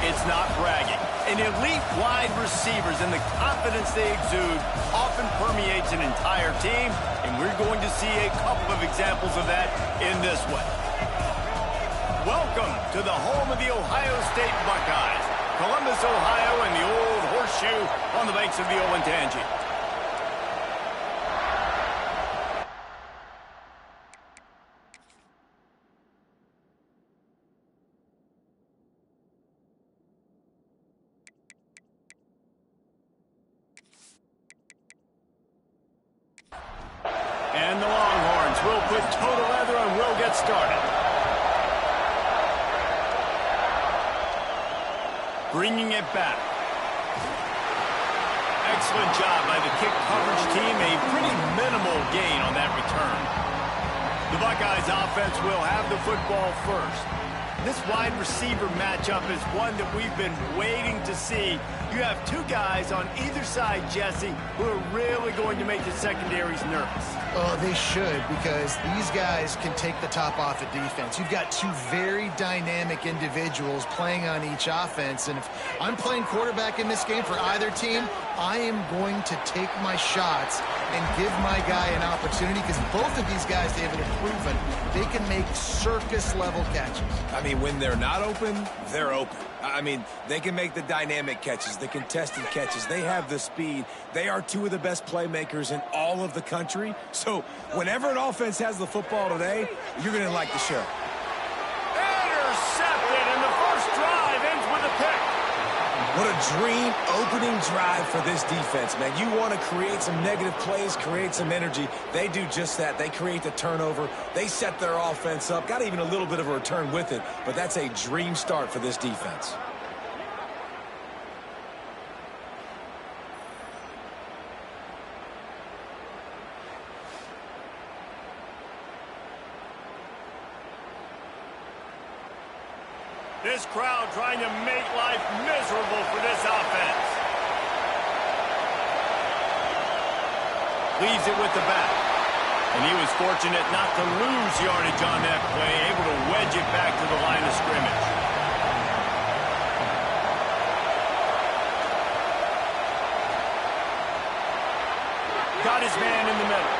it's not bragging. An elite wide receivers and the confidence they exude often permeates an entire team, and we're going to see a couple of examples of that in this one. Welcome to the home of the Ohio State Buckeyes, Columbus, Ohio, and the old horseshoe on the banks of the Olentangy. And the Longhorns will put toe to leather and will get started. Bringing it back. Excellent job by the kick coverage team. A pretty minimal gain on that return. The Buckeyes offense will have the football first. This wide receiver matchup is one that we've been waiting to see. You have two guys on either side, Jesse, who are really going to make the secondaries nervous. Oh, they should, because these guys can take the top off of defense. You've got two very dynamic individuals playing on each offense, and if I'm playing quarterback in this game for either team, I am going to take my shots and give my guy an opportunity, because both of these guys, David, have proven they can make circus-level catches. I mean, when they're not open, they're open. I mean, they can make the dynamic catches, the contested catches. They have the speed. They are two of the best playmakers in all of the country. So whenever an offense has the football today, you're going to like the show. Intercepted, and the first drive ends with a pick. What a dream opening drive for this defense, man. You want to create some negative plays, create some energy. They do just that. They create the turnover. They set their offense up. Got even a little bit of a return with it, but that's a dream start for this defense. This crowd trying to make life miserable for this offense. Leaves it with the back. And he was fortunate not to lose yardage on that play, able to wedge it back to the line of scrimmage. Got his man in the middle.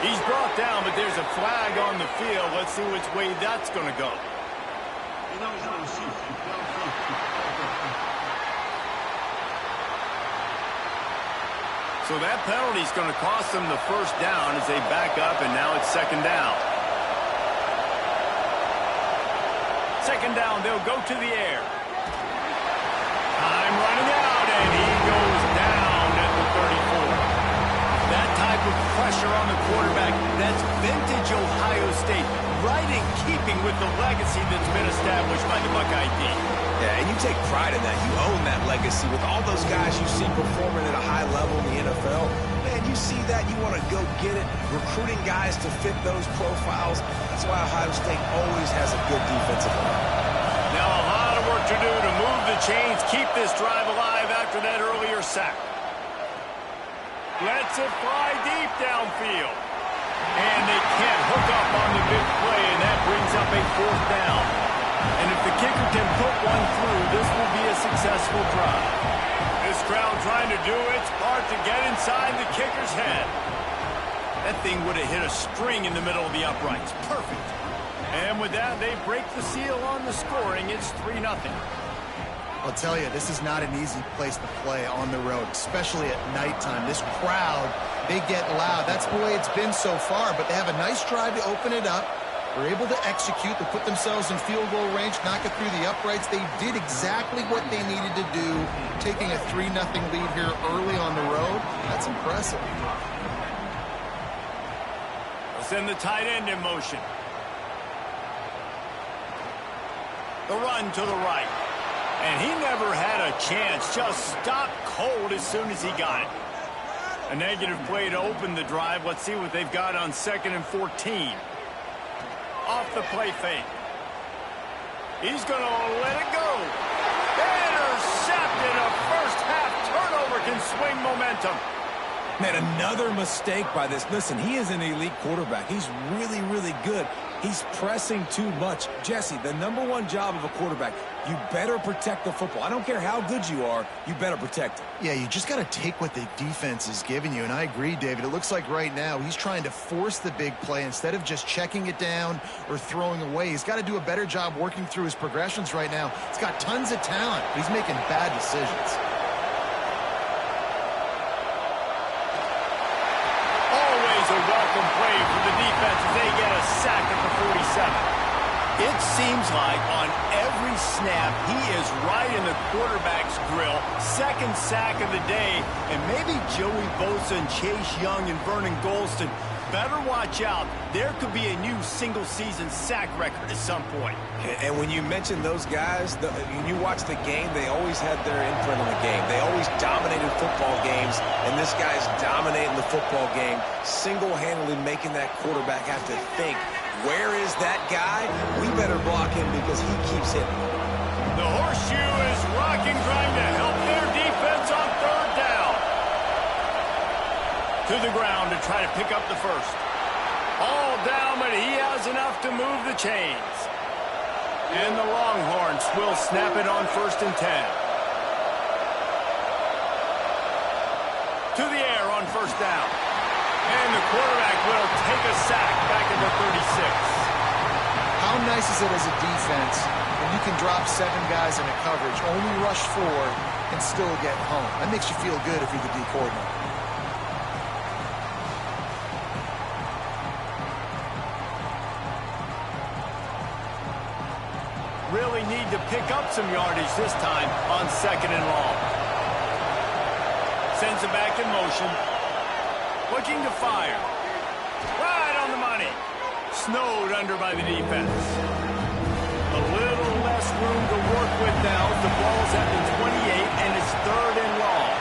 He's brought down, but there's a flag on the field. Let's see which way that's going to go. So that penalty is going to cost them the first down as they back up, and now it's second down. Second down, they'll go to the air. Time running out, and he goes down at the 34. That type of pressure on the quarterback, that's vintage Ohio State, right in keeping with the legacy that's been established by the Buckeye team. Yeah, and you take pride in that. You own that legacy with all those guys you see performing at a high level in the NFL. Man, you see that, you want to go get it, recruiting guys to fit those profiles. That's why Ohio State always has a good defensive line. Now a lot of work to do to move the chains, keep this drive alive after that earlier sack. Lets it fly deep downfield. And they can't hook up on the big play, and that brings up a fourth down. And if the kicker can put one through, this will be a successful drive. This crowd trying to do its part to get inside the kicker's head. That thing would have hit a string in the middle of the uprights. Perfect. And with that, they break the seal on the scoring. It's 3-0. I'll tell you, this is not an easy place to play on the road, especially at nighttime. This crowd, they get loud. That's the way it's been so far, but they have a nice drive to open it up. They're able to execute. They put themselves in field goal range, knock it through the uprights. They did exactly what they needed to do, taking a 3-0 lead here early on the road. That's impressive. We'll send the tight end in motion. The run to the right. And he never had a chance. Just stopped cold as soon as he got it. A negative play to open the drive. Let's see what they've got on 2nd and 14. Off the play fake. He's going to let it go. Intercepted. A first half turnover can swing momentum. Man, another mistake by this. Listen, he is an elite quarterback. He's really, really good. He's pressing too much. Jesse, the #1 job of a quarterback, you better protect the football. I don't care how good you are, you better protect it. Yeah, you just got to take what the defense is giving you, and I agree, David. It looks like right now he's trying to force the big play instead of just checking it down or throwing away. He's got to do a better job working through his progressions right now. He's got tons of talent, but he's making bad decisions. Always a welcome play for the defense as they get a sack at the 47. It seems like on every snap, he is right in the quarterback's grill. Second sack of the day, and maybe Joey Bosa and Chase Young and Vernon Golston better watch out. There could be a new single-season sack record at some point. And when you mention those guys, when you watch the game, they always had their imprint on the game. They always dominated football games, and this guy's dominating the football game, single-handedly making that quarterback have to think, where is that guy? We better block him because he keeps hitting. The horseshoe is rocking, trying to help their defense on third down. To the ground to try to pick up the first. All down, but he has enough to move the chains. And the Longhorns will snap it on 1st and 10. To the air on 1st down. And the quarterback will take a sack back at the 36. How nice is it as a defense when you can drop 7 guys in a coverage, only rush 4, and still get home? That makes you feel good if you're the D coordinator. Really need to pick up some yardage this time on 2nd and long. Sends it back in motion. Looking to fire. Right on the money. Snowed under by the defense. A little less room to work with now. The ball's at the 28, and it's 3rd and long.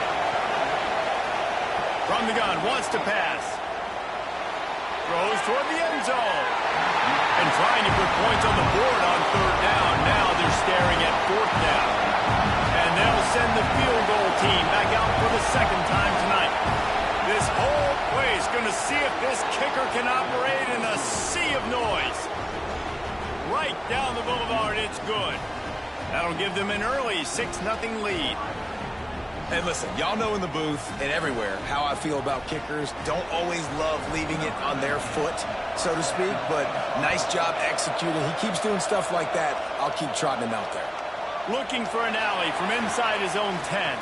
From the gun, wants to pass. Throws toward the end zone. And trying to put points on the board on 3rd down. Now they're staring at 4th down. And they'll send the field goal team back out for the 2nd time tonight. This whole place going to see if this kicker can operate in a sea of noise. Right down the boulevard, it's good. That'll give them an early 6-0 lead. And listen, y'all know in the booth and everywhere how I feel about kickers. Don't always love leaving it on their foot, so to speak, but nice job executing. He keeps doing stuff like that. I'll keep trotting him out there. Looking for an alley from inside his own 10.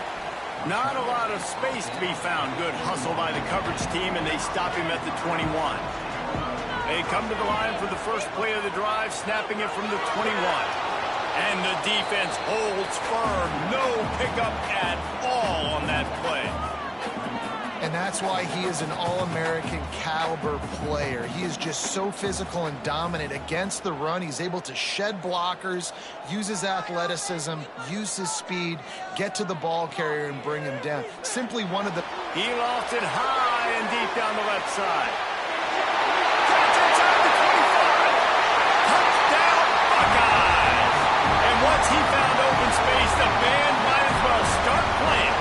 Not a lot of space to be found. Good hustle by the coverage team, and they stop him at the 21. They come to the line for the first play of the drive, snapping it from the 21. And the defense holds firm. No pickup at all on that play. And that's why he is an All-American caliber player. He is just so physical and dominant against the run. He's able to shed blockers, use his athleticism, use his speed, get to the ball carrier and bring him down. Simply one of the... He lost it high and deep down the left side. Catch inside the 25. Touchdown, Buckeyes. And once he found open space, the band might as well start playing.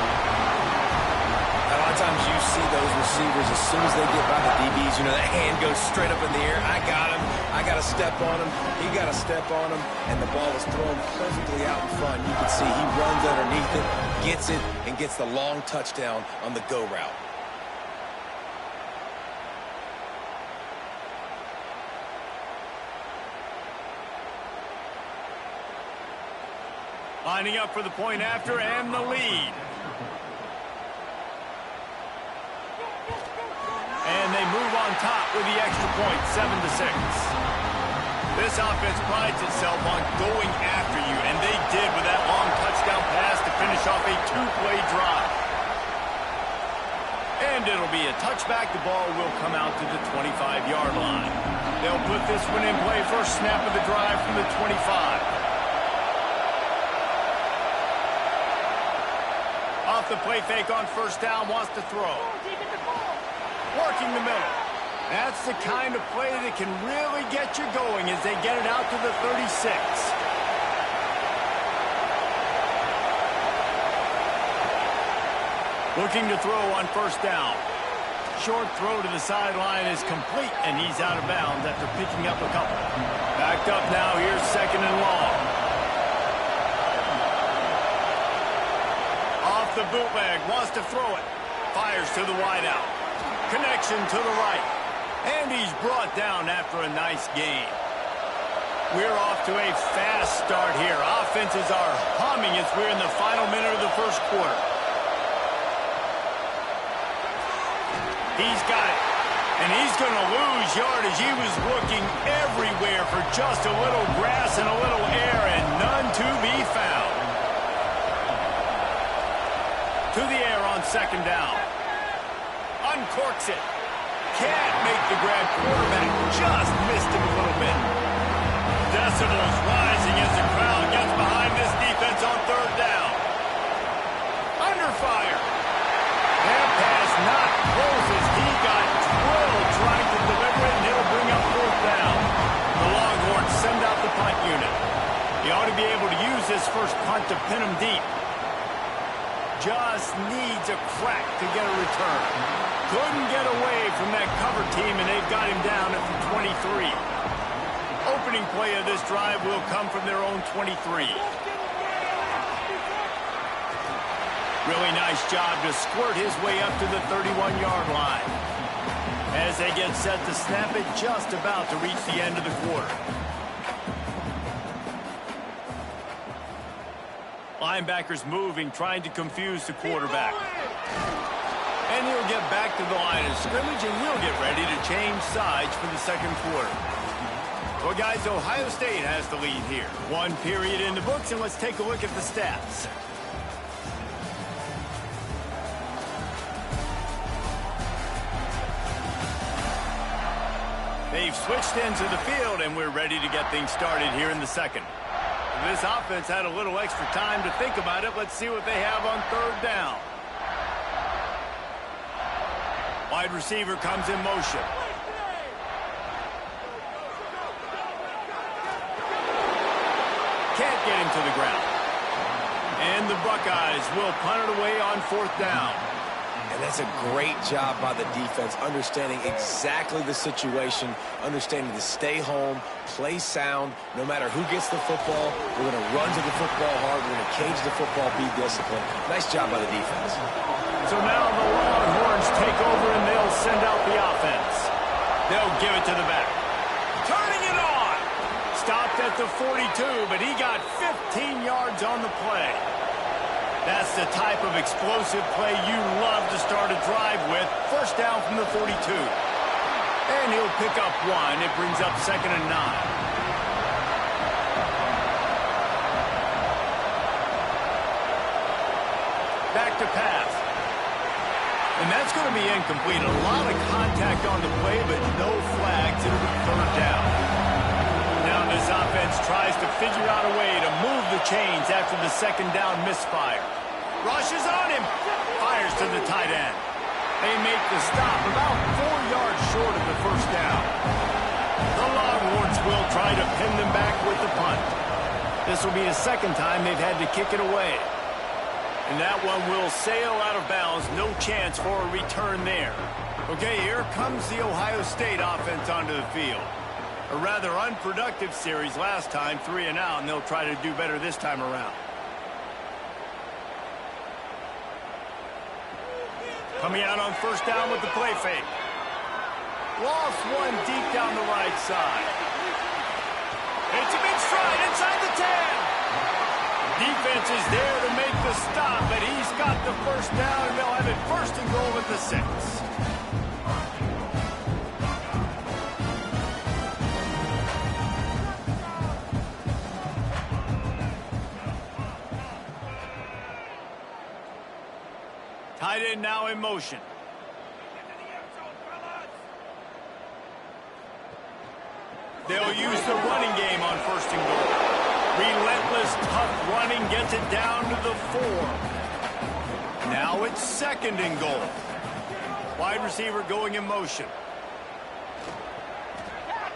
A lot of times you see those receivers, as soon as they get by the DBs, you know, that hand goes straight up in the air. I got him. I got to step on him. He got to step on him. And the ball is thrown perfectly out in front. You can see he runs underneath it, gets it, and gets the long touchdown on the go route. Lining up for the point after and the lead. And they move on top with the extra point, 7-6. This offense prides itself on going after you, and they did with that long touchdown pass to finish off a 2-play drive. And it'll be a touchback. The ball will come out to the 25-yard line. They'll put this one in play first snap of the drive from the 25. Off the play fake on 1st down, wants to throw. Working the middle. That's the kind of play that can really get you going as they get it out to the 36. Looking to throw on 1st down. Short throw to the sideline is complete, and he's out of bounds after picking up a couple. Backed up now, here's second and long. Off the bootleg, wants to throw it. Fires to the wideout. Connection to the right. And he's brought down after a nice gain. We're off to a fast start here. Offenses are humming as we're in the final minute of the first quarter. He's got it. And he's going to lose yardage. He was looking everywhere for just a little grass and a little air, and none to be found. To the air on second down. Uncorks it. Can't make the grab. Quarterback just missed him a little bit. Decibels rising as the crowd gets behind this defense on third down. Under fire. That pass not close as he got drilled trying to deliver it, and it'll bring up fourth down. The Longhorns send out the punt unit. He ought to be able to use this first punt to pin him deep. Just needs a crack to get a return. Couldn't get away from that cover team, and they've got him down at the 23. Opening play of this drive will come from their own 23. Really nice job to squirt his way up to the 31-yard line. As they get set to snap it, just about to reach the end of the quarter. Linebackers moving, trying to confuse the quarterback. And he'll get back to the line of scrimmage, and we'll get ready to change sides for the second quarter. Well, guys, Ohio State has the lead here. One period in the books, and let's take a look at the stats. They've switched into the field, and we're ready to get things started here in the second. This offense had a little extra time to think about it. Let's see what they have on third down. Wide receiver comes in motion. Can't get him to the ground. And the Buckeyes will punt it away on fourth down. And that's a great job by the defense, understanding exactly the situation, understanding to stay home, play sound. No matter who gets the football, we're going to run to the football hard. We're going to cage the football, be disciplined. Nice job by the defense. So now the Longhorns take over, and they'll send out the offense. They'll give it to the back. Turning it on. Stopped at the 42, but he got 15 yards on the play. That's the type of explosive play you love to start a drive with. First down from the 42. And he'll pick up one. It brings up second and 9. Back to pass. And that's going to be incomplete. A lot of contact on the play, but no flags. It'll be third down. Now this offense tries to figure out a way to move the chains after the second down misfire. Rushes on him. Fires to the tight end. They make the stop about 4 yards short of the first down. The Longhorns will try to pin them back with the punt. This will be the second time they've had to kick it away. And that one will sail out of bounds. No chance for a return there. Okay, here comes the Ohio State offense onto the field. A rather unproductive series last time, 3 and out, and they'll try to do better this time around. Coming out on first down with the play fake. Lost one deep down the right side. It's a big stride inside the 10. Defense is there to make the stop, but he's got the first down, and they'll have it first and goal at the 6. Tight end now in motion. They'll use the running game on first and goal. Relentless, tough running gets it down to the 4. Now it's second and goal. Wide receiver going in motion.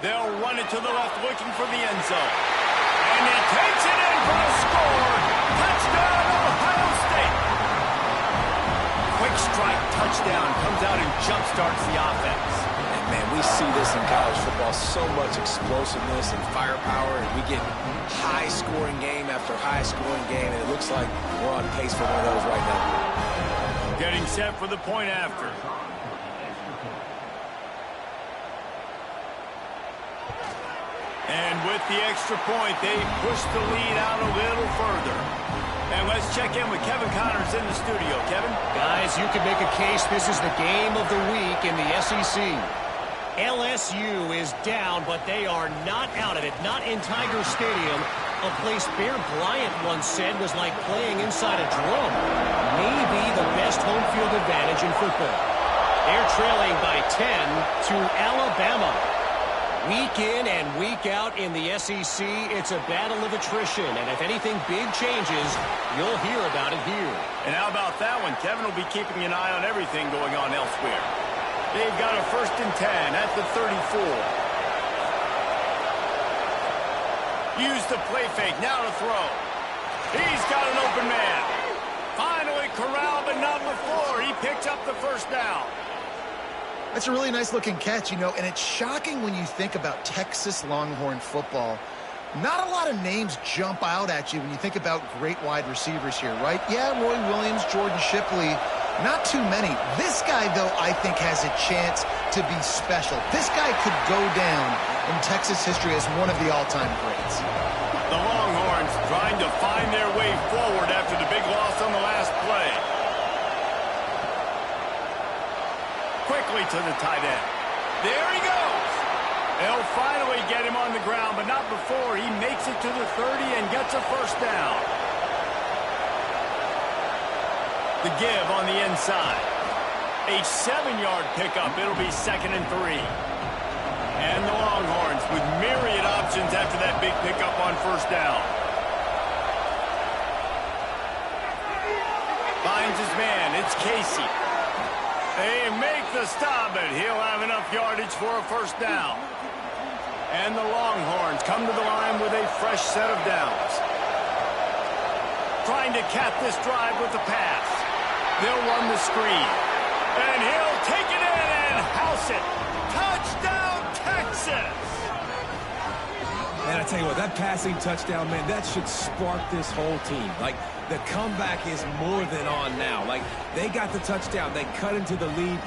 They'll run it to the left, looking for the end zone. And he takes it in for a score. Touchdown, Ohio State. Quick strike touchdown. down, comes out and jump-starts the offense. And, man, we see this in college football, so much explosiveness and firepower, and we get high-scoring game after high-scoring game, and it looks like we're on pace for one of those right now. Getting set for the point after. And with the extra point, they push the lead out a little further. And let's check in with Kevin Connors in the studio. Kevin? Guys, you can make a case this is the game of the week in the SEC. LSU is down, but they are not out of it. Not in Tiger Stadium, a place Bear Bryant once said was like playing inside a drum. Maybe the best home field advantage in football. They're trailing by 10 to Alabama. Week in and week out in the SEC, it's a battle of attrition. And if anything big changes, you'll hear about it here. And how about that one? Kevin will be keeping an eye on everything going on elsewhere. They've got a 1st and 10 at the 34. Use the play fake, now to throw. He's got an open man. Finally corralled, but not before. He picks up the 1st down. That's a really nice-looking catch, and it's shocking when you think about Texas Longhorn football. Not a lot of names jump out at you when you think about great wide receivers here, right? Yeah, Roy Williams, Jordan Shipley, not too many. This guy, though, I think has a chance to be special. This guy could go down in Texas history as one of the all-time greats. The Longhorns trying to find their way forward after the big loss on the last play. Quickly to the tight end. There he goes. They'll finally get him on the ground, but not before he makes it to the 30 and gets a 1st down. The give on the inside. A 7-yard pickup. It'll be 2nd and 3. And the Longhorns with myriad options after that big pickup on 1st down. Finds his man. It's Casey. They make the stop, but he'll have enough yardage for a 1st down. And the Longhorns come to the line with a fresh set of downs. Trying to cap this drive with the pass. They'll run the screen. And he'll take it in and house it. Touchdown, Texas! Man, I tell you what, that passing touchdown, man, that should spark this whole team. Like, the comeback is more than on now. Like, they got the touchdown. They cut into the lead.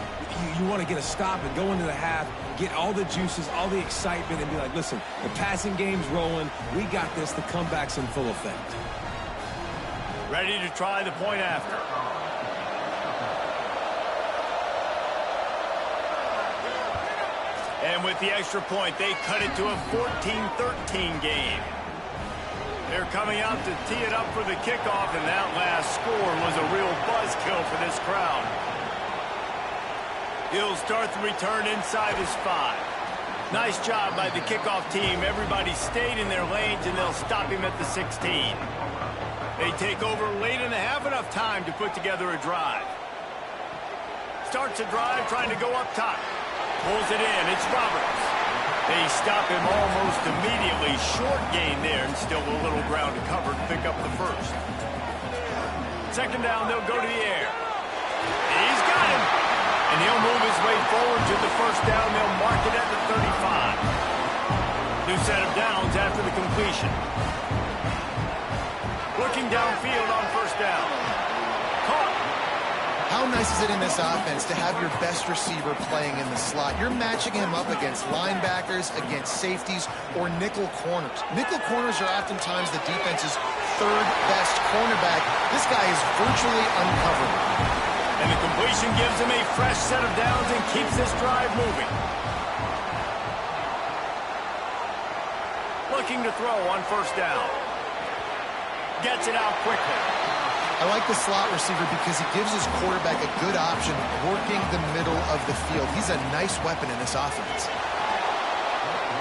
You want to get a stop and go into the half, get all the juices, all the excitement, and be like, listen, the passing game's rolling. We got this. The comeback's in full effect. Ready to try the point after. And with the extra point, they cut it to a 14-13 game. They're coming out to tee it up for the kickoff, and that last score was a real buzzkill for this crowd. He'll start the return inside his 5. Nice job by the kickoff team. Everybody stayed in their lanes, and they'll stop him at the 16. They take over late in the half, enough time to put together a drive. Starts a drive trying to go up top. Pulls it in. It's Roberts. They stop him almost immediately. Short gain there, and still a little ground to cover to pick up the 1st. 2nd down, they'll go to the air. He's got him. And he'll move his way forward to the 1st down. They'll mark it at the 35. New set of downs after the completion. Looking downfield on 1st down. Caught. How nice is it in this offense to have your best receiver playing in the slot? You're matching him up against linebackers, against safeties, or nickel corners. Nickel corners are oftentimes the defense's 3rd best cornerback. This guy is virtually uncovered. And the completion gives him a fresh set of downs and keeps this drive moving. Looking to throw on 1st down. Gets it out quickly. I like the slot receiver because he gives his quarterback a good option working the middle of the field. He's a nice weapon in this offense.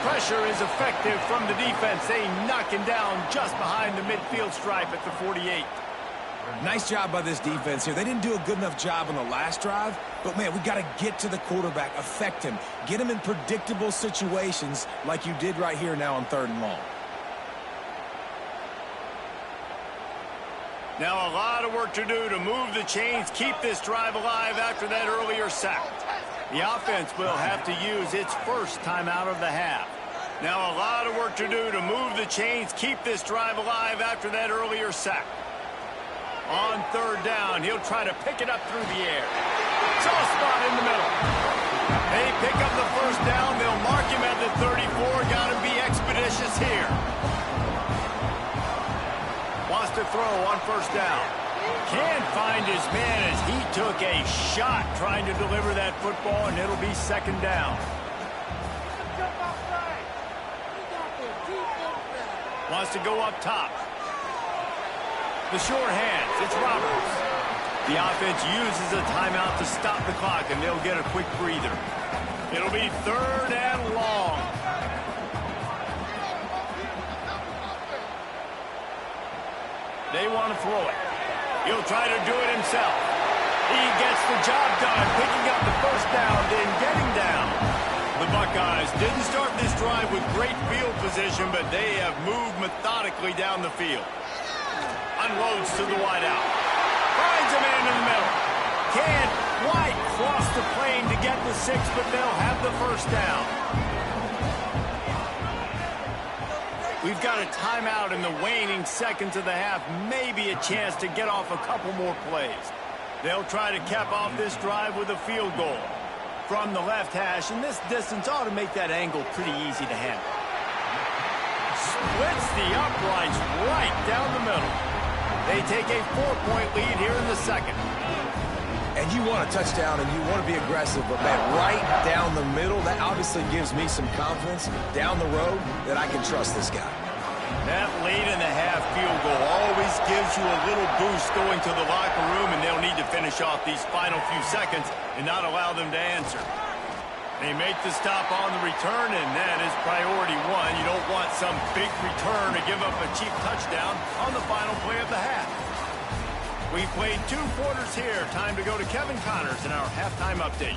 Pressure is effective from the defense. They knock him down just behind the midfield stripe at the 48. Nice job by this defense here. They didn't do a good enough job on the last drive, but, man, we got to get to the quarterback, affect him, get him in predictable situations like you did right here now on 3rd and long. Now a lot of work to do to move the chains, keep this drive alive after that earlier sack. The offense will have to use its first timeout of the half. Now a lot of work to do to move the chains, keep this drive alive after that earlier sack. On third down, he'll try to pick it up through the air. Soft spot in the middle. They pick up the first down. They'll mark him at the 34. Got to be expeditious here. Wants to throw on first down. Can't find his man as he took a shot trying to deliver that football, and it'll be second down. Wants to go up top. The short hands, it's Roberts. The offense uses a timeout to stop the clock, and they'll get a quick breather. It'll be third and long. They want to throw it. He'll try to do it himself. He gets the job done, picking up the first down, then getting down. The Buckeyes didn't start this drive with great field position, but they have moved methodically down the field. Unloads to the wideout. Finds a man in the middle. Can't quite cross the plane to get the 6, but they'll have the first down. We've got a timeout in the waning seconds of the half. Maybe a chance to get off a couple more plays. They'll try to cap off this drive with a field goal from the left hash, and this distance ought to make that angle pretty easy to handle. Splits the uprights right down the middle. They take a 4-point lead here in the second. And you want a touchdown and you want to be aggressive, but man, right down the middle, that obviously gives me some confidence down the road that I can trust this guy. That late in the half field goal always gives you a little boost going to the locker room, and they'll need to finish off these final few seconds and not allow them to answer. They make the stop on the return, and that is priority one. You don't want some big return to give up a cheap touchdown on the final play of the half. We played 2 quarters here. Time to go to Kevin Connors in our halftime update.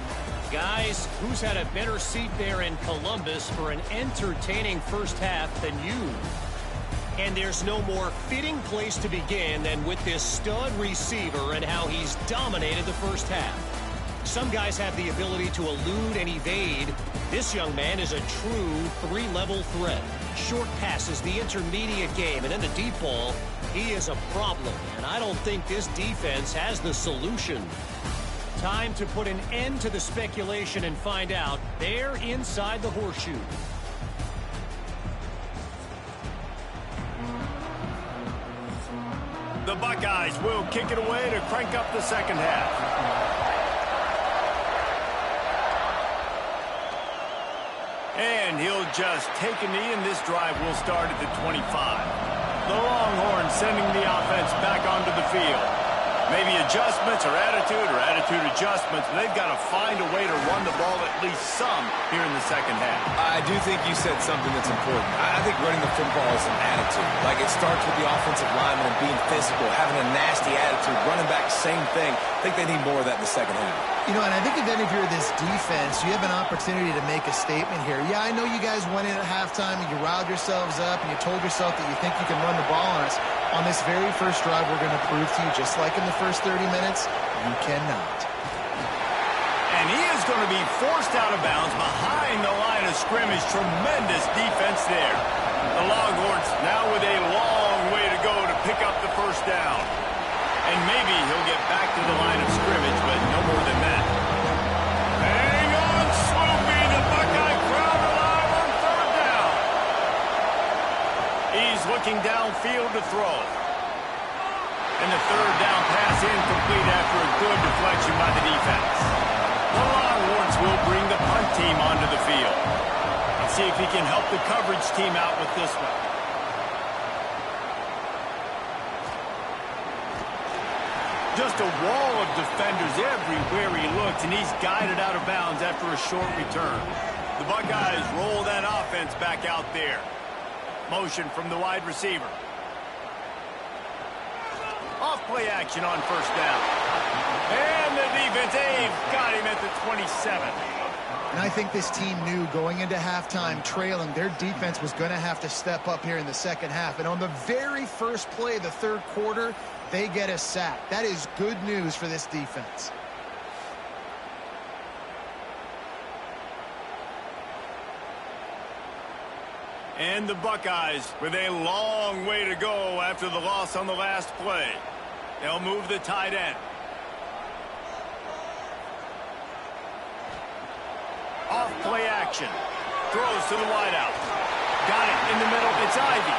Guys, who's had a better seat there in Columbus for an entertaining first half than you? And there's no more fitting place to begin than with this stud receiver and how he's dominated the first half. Some guys have the ability to elude and evade. This young man is a true 3-level threat. Short passes, the intermediate game, and in the deep ball, he is a problem. And I don't think this defense has the solution. Time to put an end to the speculation and find out. They're inside the horseshoe. The Buckeyes will kick it away to crank up the second half. And he'll just take a knee, and this drive will start at the 25. The Longhorns sending the offense back onto the field. Maybe adjustments or attitude adjustments, but they've got to find a way to run the ball at least some here in the second half. I do think you said something that's important. I think running the football is an attitude. Like, it starts with the offensive lineman and being physical, having a nasty attitude. Running back, same thing. I think they need more of that in the second half. You know, and I think if you're this defense, you have an opportunity to make a statement here. Yeah, I know you guys went in at halftime and you riled yourselves up and you told yourself that you think you can run the ball on us. On this very first drive, we're going to prove to you, just like in the first 30 minutes, you cannot. And he is going to be forced out of bounds behind the line of scrimmage. Tremendous defense there. The Longhorns now with a long way to go to pick up the first down. And maybe he'll get back to the line of scrimmage, but no more than that. Hang on, Swoopy. The Buckeye crowd alive on third down. He's looking downfield to throw. And the third down pass incomplete after a good deflection by the defense. The Longhorns will bring the punt team onto the field. And see if he can help the coverage team out with this one. Just a wall of defenders everywhere he looks, and he's guided out of bounds after a short return. The Buckeyes roll that offense back out there. Motion from the wide receiver. Off-play action on first down. And the defense, they've got him at the 27. And I think this team knew going into halftime trailing, their defense was going to have to step up here in the second half. And on the very first play of the third quarter, They get a sack. That is good news for this defense. And the Buckeyes with a long way to go after the loss on the last play. They'll move the tight end. Off play action. Throws to the wideout. Got it in the middle. It's Ivy.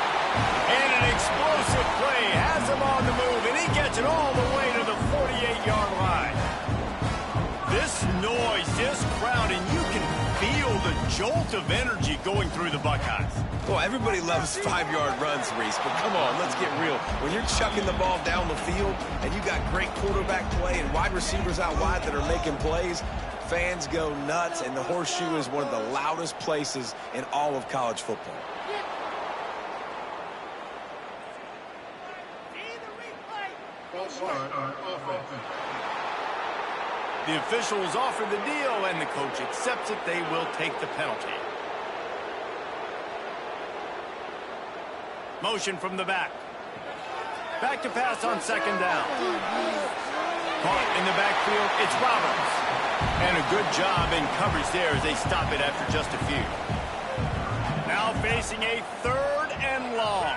And an explosive play. Has him on the move, and he gets it all the way to the 48-yard line. This noise, this crowd, and you can feel the jolt of energy going through the Buckeyes. Well, everybody loves 5-yard runs, Reese, but come on, let's get real. When you're chucking the ball down the field and you got great quarterback play and wide receivers out wide that are making plays, fans go nuts, and the Horseshoe is one of the loudest places in all of college football. The officials offer the deal, and the coach accepts it. They will take the penalty. Motion from the back. Back to pass on second down. Caught in the backfield, it's Roberts. And a good job in coverage there as they stop it after just a few. Now facing a 3rd and long.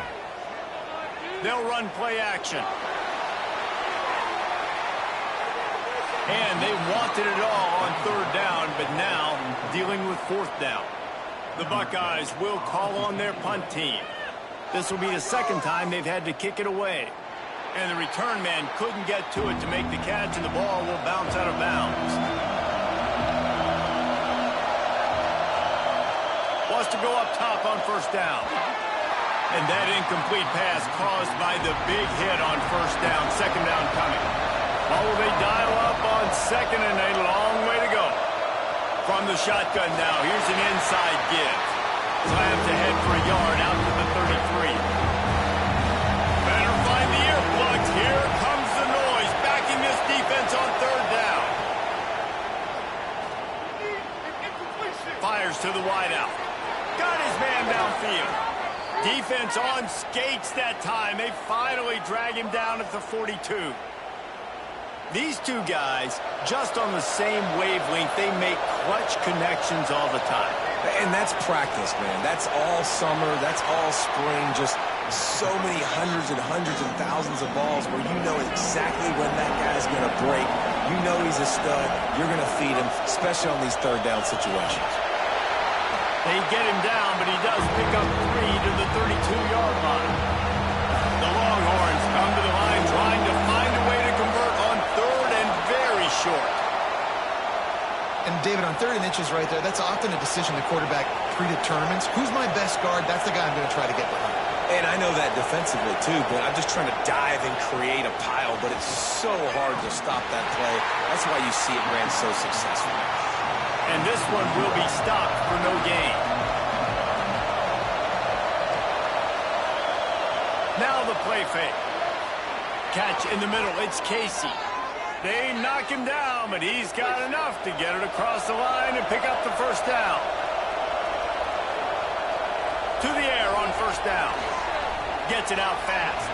They'll run play action. And they wanted it all on 3rd down, but now dealing with 4th down. The Buckeyes will call on their punt team. This will be the 2nd time they've had to kick it away. And the return man couldn't get to it to make the catch, and the ball will bounce out of bounds. Wants to go up top on 1st down. And that incomplete pass caused by the big hit on 1st down, 2nd down coming. Oh, they dial up on 2nd and a long way to go. From the shotgun now, here's an inside give. Slams ahead for a yard out to the 33. Better find the earplugs. Here comes the noise, backing this defense on 3rd down. Fires to the wideout. Got his man downfield. Defense on skates that time. They finally drag him down at the 42. These two guys, just on the same wavelength, they make clutch connections all the time. And that's practice, man. That's all summer. That's all spring. Just so many hundreds and thousands of balls where you know exactly when that guy's going to break. You know he's a stud. You're going to feed him, especially on these 3rd down situations. They get him down, but he does pick up 3 to the 32-yard line. The Longhorns come to the line trying to find a way to convert on 3rd and very short. And David, on 3rd and inches right there, that's often a decision the quarterback predetermines. Who's my best guard? That's the guy I'm going to try to get behind. And I know that defensively, too, but I'm just trying to dive and create a pile, but it's so hard to stop that play. That's why you see it ran so successful. And this one will be stopped for no gain. Now the play fake. Catch in the middle, it's Casey. They knock him down, but he's got enough to get it across the line and pick up the 1st down. To the air on 1st down. Gets it out fast.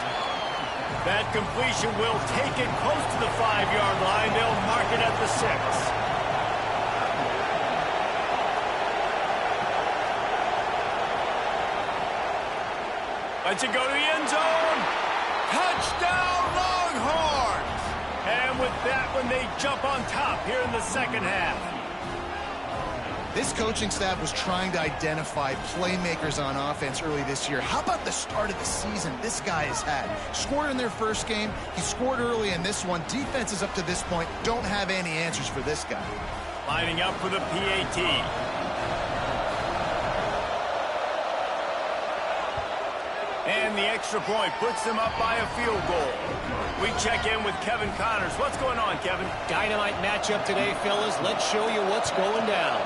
That completion will take it close to the 5-yard line. They'll mark it at the 6. Lets it go to the end zone. Touchdown, Longhorns! And with that one, they jump on top here in the 2nd half. This coaching staff was trying to identify playmakers on offense early this year. How about the start of the season this guy has had? Scored in their 1st game. He scored early in this one. Defenses up to this point don't have any answers for this guy. Lining up for the PAT. And the extra point puts them up by a field goal. We check in with Kevin Connors. What's going on, Kevin? Dynamite matchup today, fellas. Let's show you what's going down.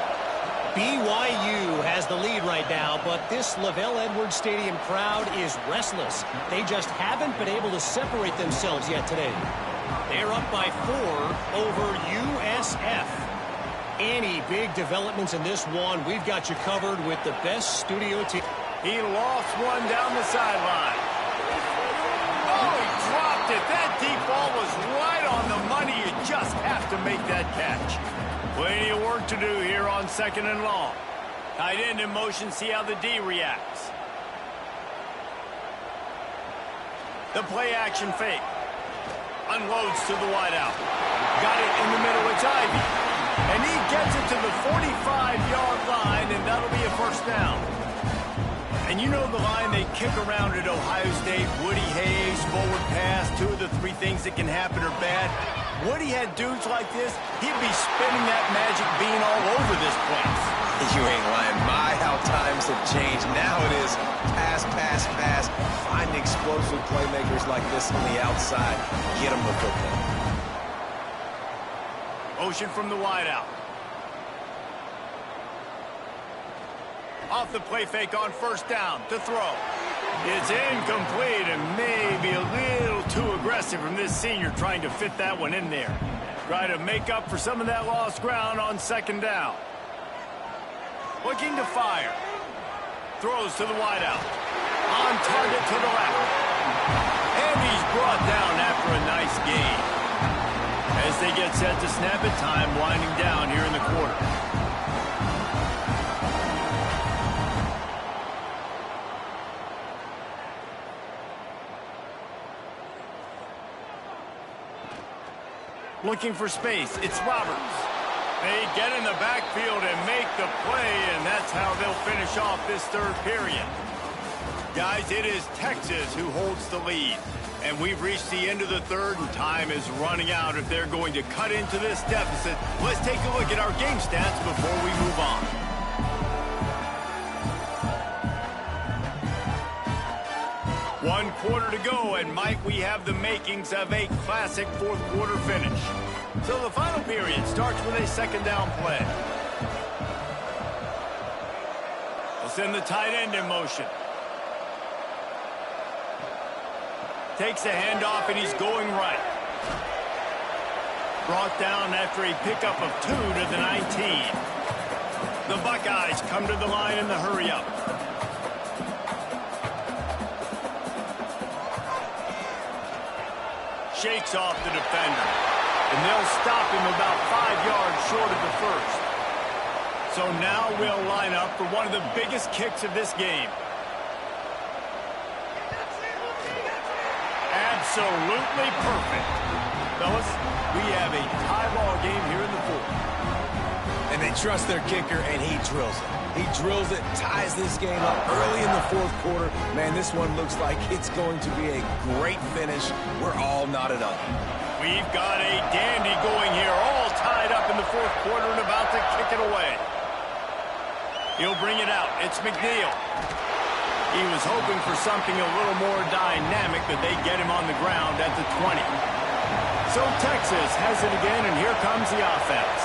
BYU has the lead right now, but this Lavelle Edwards Stadium crowd is restless. They just haven't been able to separate themselves yet today. They're up by 4 over USF. Any big developments in this one, we've got you covered with the best studio team. He lost one down the sideline. Oh, he dropped it. That deep ball was right on the money. You just have to make that catch. Plenty of work to do here on 2nd and long. Tight end in motion, see how the D reacts. The play action fake. Unloads to the wideout. Got it in the middle, it's Ivy. And he gets it to the 45-yard line, and that'll be a first down. And you know the line they kick around at Ohio State, Woody Hayes, forward pass, 2 of the 3 things that can happen are bad. Woody had dudes like this, he'd be spinning that magic bean all over this place. You ain't lying. My, how times have changed. Now it is pass, pass, pass. Find explosive playmakers like this on the outside. Get them the football. Motion from the wideout. Off the play fake on first down to throw. It's incomplete and maybe a little too aggressive from this senior trying to fit that one in there. Try to make up for some of that lost ground on 2nd down. Looking to fire. Throws to the wideout. On target to the left. And he's brought down after a nice gain. As they get set to snap it, time winding down here in the quarter. Looking for space, it's Roberts. They get in the backfield and make the play, and that's how they'll finish off this 3rd period. Guys, it is Texas who holds the lead. And we've reached the end of the 3rd, and time is running out if they're going to cut into this deficit. Let's take a look at our game stats before we move on. One quarter to go, and Mike, we have the makings of a classic 4th quarter finish. So the final period starts with a 2nd down play. We'll send the tight end in motion. Takes a handoff, and he's going right. Brought down after a pickup of 2 to the 19. The Buckeyes come to the line in the hurry-up. Shakes off the defender. And they'll stop him about 5 yards short of the first. So now we'll line up for one of the biggest kicks of this game. Absolutely perfect. Fellas, we have a tie ball game here in the 4th. And they trust their kicker, and he drills it. He drills it, ties this game up early in the 4th quarter. Man, this one looks like it's going to be a great finish. We're all knotted up. We've got a dandy going here, all tied up in the 4th quarter and about to kick it away. He'll bring it out. It's McNeil. He was hoping for something a little more dynamic, but they get him on the ground at the 20. So Texas has it again, and here comes the offense.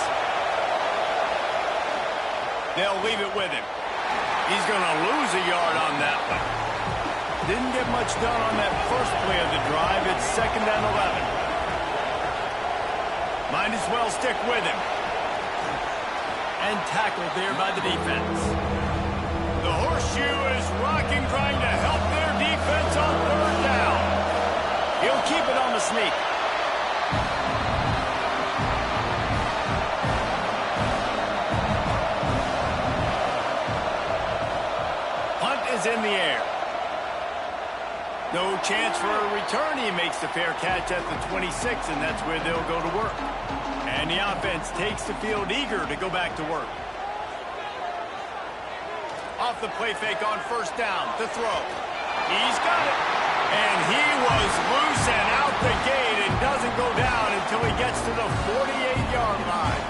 They'll leave it with him. He's going to lose a yard on that one. Didn't get much done on that first play of the drive. It's 2nd and 11. Might as well stick with him. And tackled there by the defense. The horseshoe is rocking, trying to help their defense on 3rd down. He'll keep it on the sneak. Punt is in the air. No chance for a return. He makes the fair catch at the 26, and that's where they'll go to work. And the offense takes the field eager to go back to work. Off the play fake on first down to throw. He's got it. And he was loose and out the gate and doesn't go down until he gets to the 48-yard line.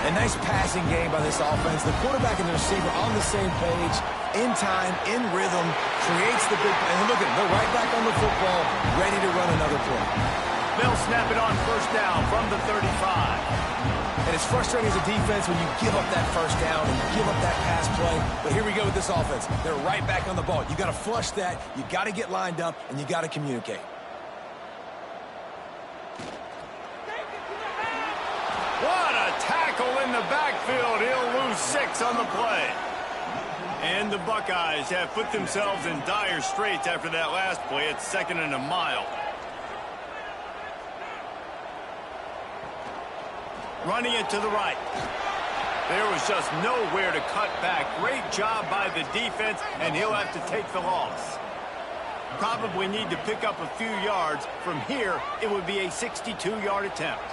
A nice passing game by this offense. The quarterback and the receiver on the same page, in time, in rhythm, creates the big play. And look at them, they're right back on the football, ready to run another play. They'll snap it on first down from the 35. And it's frustrating as a defense when you give up that first down and you give up that pass play. But here we go with this offense. They're right back on the ball. You got to flush that, you got to get lined up, and you got to communicate. What a tackle in the backfield. He'll lose 6 on the play. And the Buckeyes have put themselves in dire straits after that last play. It's 2nd and a mile. Running it to the right. There was just nowhere to cut back. Great job by the defense, and he'll have to take the loss. Probably need to pick up a few yards. From here, it would be a 62-yard attempt.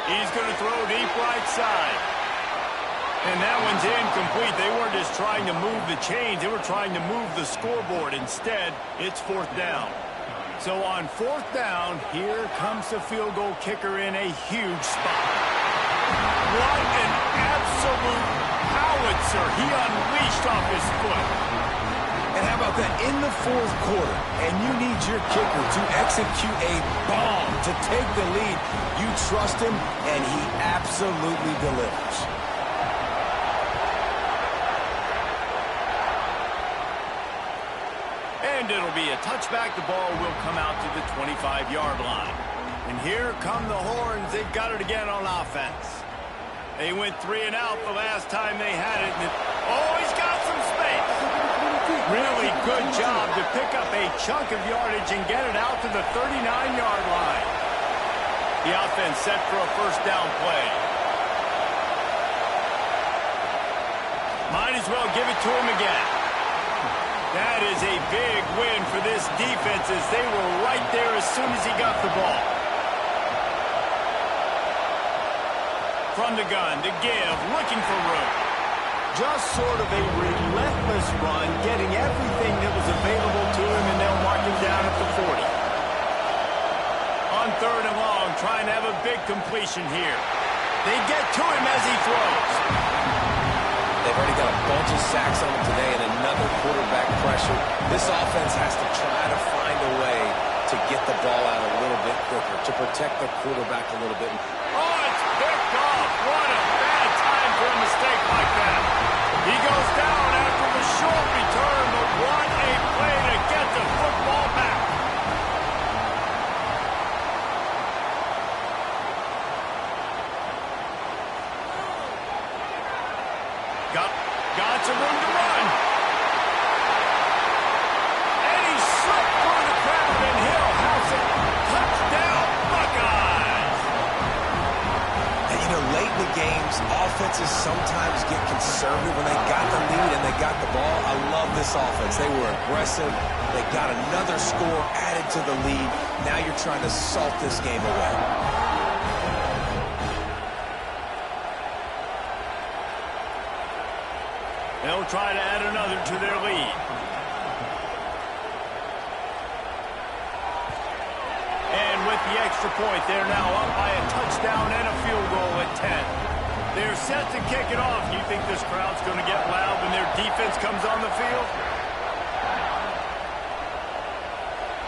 He's going to throw deep right side. And that one's incomplete. They weren't just trying to move the chains. They were trying to move the scoreboard. Instead, it's 4th down. So on 4th down, here comes the field goal kicker in a huge spot. What an absolute howitzer he unleashed off his foot. And how about that? In the 4th quarter, and you need your kicker to execute a bomb to take the lead. You trust him, and he absolutely delivers. And it'll be a touchback. The ball will come out to the 25-yard line. And here come the horns. They've got it again on offense. They went 3 and out the last time they had it. Oh, he's got some space. Really good job to pick up a chunk of yardage and get it out to the 39-yard line. The offense set for a 1st down play. Might as well give it to him again. That is a big win for this defense as they were right there as soon as he got the ball. From the gun to give, looking for room. Just sort of a relentless run, getting everything that was available to him, and they'll mark him down at the 40. On 3rd and long, trying to have a big completion here. They get to him as he throws. They've already got a bunch of sacks on him today and another quarterback pressure. This offense has to try to find a way to get the ball out a little bit quicker, to protect the quarterback a little bit. Oh, it's picked off. What a bad time for a mistake like that. He goes down after the short return, but what a play to get the football back. Got some room to run. And he slipped through the crowd, and he'll house it. Touchdown, Buckeyes. And, you know, late in the games, offenses sometimes get conservative when they got the lead and they got the ball. I love this offense. They were aggressive. They got another score added to the lead. Now you're trying to salt this game away. They'll try to add another to their lead. And with the extra point, they're now up by a touchdown and a field goal at 10. They're set to kick it off. You think this crowd's going to get loud when their defense comes on the field?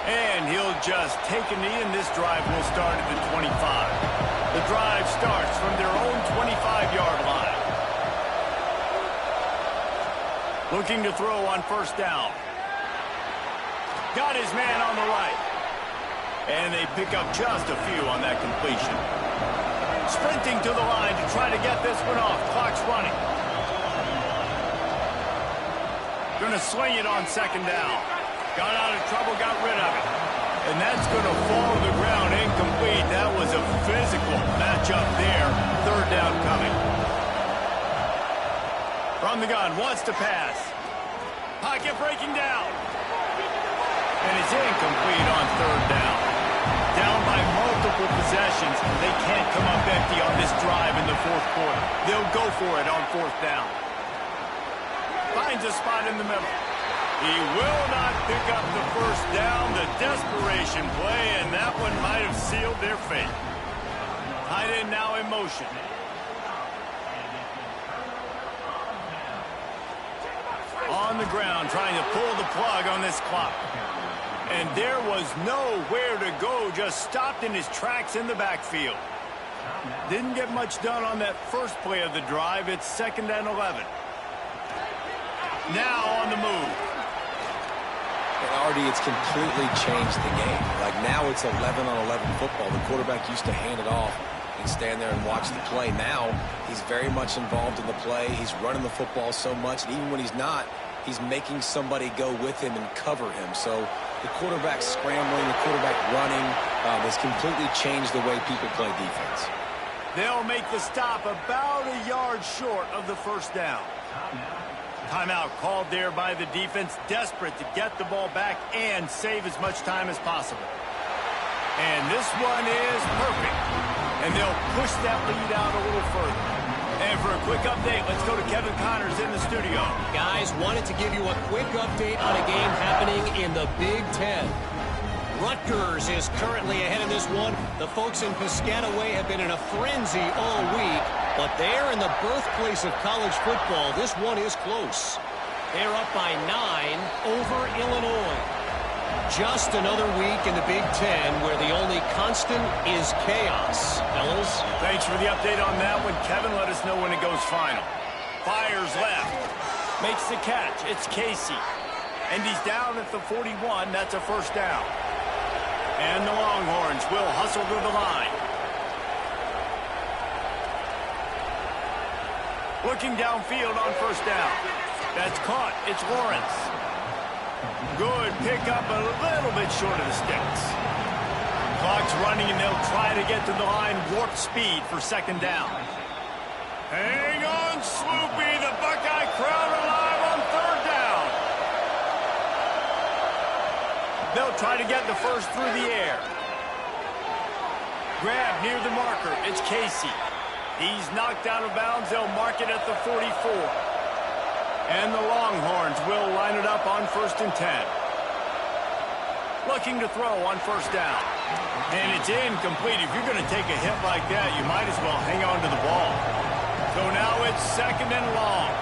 And he'll just take a knee, and this drive will start at the 25. The drive starts from their own 25-yard line. Looking to throw on 1st down. Got his man on the right. And they pick up just a few on that completion. Sprinting to the line to try to get this one off. Clock's running. Going to sling it on 2nd down. Got out of trouble, got rid of it. And that's going to fall to the ground incomplete. That was a physical matchup there. 3rd down coming. From the gun, wants to pass. Pocket breaking down. And it's incomplete on 3rd down. Down by multiple possessions. They can't come up empty on this drive in the 4th quarter. They'll go for it on 4th down. Finds a spot in the middle. He will not pick up the 1st down. The desperation play, and that one might have sealed their fate. Tight end now in motion. On the ground, trying to pull the plug on this clock. And there was nowhere to go, just stopped in his tracks in the backfield. Didn't get much done on that first play of the drive. It's 2nd and 11. Now on the move. And already it's completely changed the game. Like now it's 11-on-11 football. The quarterback used to hand it off and stand there and watch the play. Now he's very much involved in the play. He's running the football so much, and even when he's not, he's making somebody go with him and cover him. So the quarterback scrambling, the quarterback running has completely changed the way people play defense. They'll make the stop about a yard short of the first down. Timeout called there by the defense, desperate to get the ball back and save as much time as possible. And this one is perfect. And they'll push that lead out a little further. And for a quick update, let's go to Kevin Connors in the studio. Guys, wanted to give you a quick update on a game happening in the Big Ten. Rutgers is currently ahead in this one. The folks in Piscataway have been in a frenzy all week, but there in the birthplace of college football, this one is close. They're up by 9 over Illinois. Just another week in the Big Ten where the only constant is chaos. Fellas? Thanks for the update on that one. Kevin, let us know when it goes final. Fires left. Makes the catch. It's Casey. And he's down at the 41. That's a first down. And the Longhorns will hustle to the line. Looking downfield on first down. That's caught. It's Lawrence. Good pickup, a little bit short of the sticks. Clock's running, and they'll try to get to the line warp speed for second down. Hang on, Sloopy. The Buckeye crowd alive on third down. They'll try to get the first through the air. Grab near the marker. It's Casey. He's knocked out of bounds. They'll mark it at the 44. And the Longhorns will line it up on 1st and 10. Looking to throw on first down. And it's incomplete. If you're going to take a hit like that, you might as well hang on to the ball. So now it's second and long.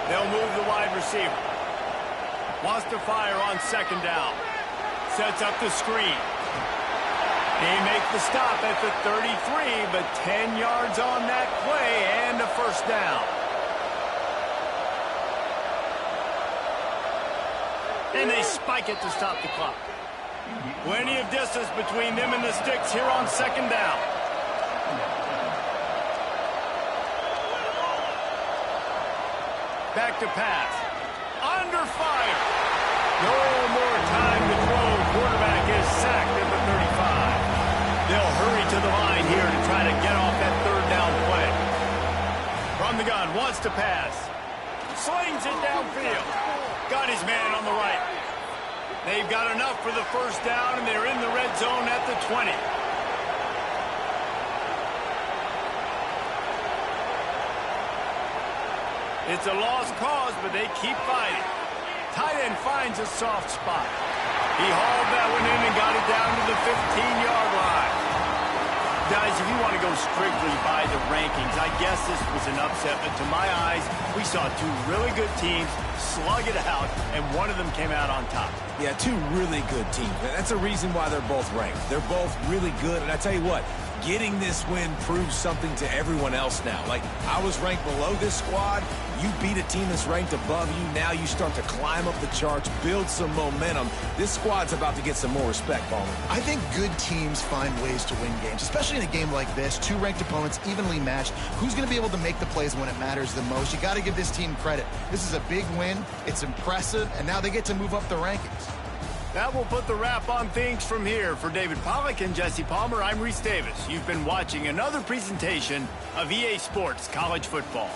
They'll move the wide receiver. Wants to fire on second down. Sets up the screen. They make the stop at the 33, but 10 yards on that play and a first down. And they spike it to stop the clock. Plenty of distance between them and the sticks here on second down. Back to pass. Under fire. No more time to throw. Quarterback is sacked at the 35. They'll hurry to the line here to try to get off that third down play. From the gun, wants to pass. Slings it downfield. Got his man on the right. They've got enough for the first down, and they're in the red zone at the 20. It's a lost cause, but they keep fighting. Tight end finds a soft spot. He hauled that one in and got it down to the 15-yard line. Guys, if you want to go strictly by the rankings, I guess this was an upset, but to my eyes, we saw two really good teams slug it out, and one of them came out on top. Yeah, two really good teams. That's a reason why they're both ranked. They're both really good, and I tell you what, getting this win proves something to everyone else now. Like, I was ranked below this squad. You beat a team that's ranked above you. Now you start to climb up the charts, build some momentum. This squad's about to get some more respect, Ballmer. I think good teams find ways to win games, especially in a game like this. Two ranked opponents, evenly matched. Who's going to be able to make the plays when it matters the most? You got to give this team credit. This is a big win. It's impressive, and now they get to move up the rankings. That will put the wrap on things from here. For David Pollack and Jesse Palmer, I'm Reese Davis. You've been watching another presentation of EA Sports College Football.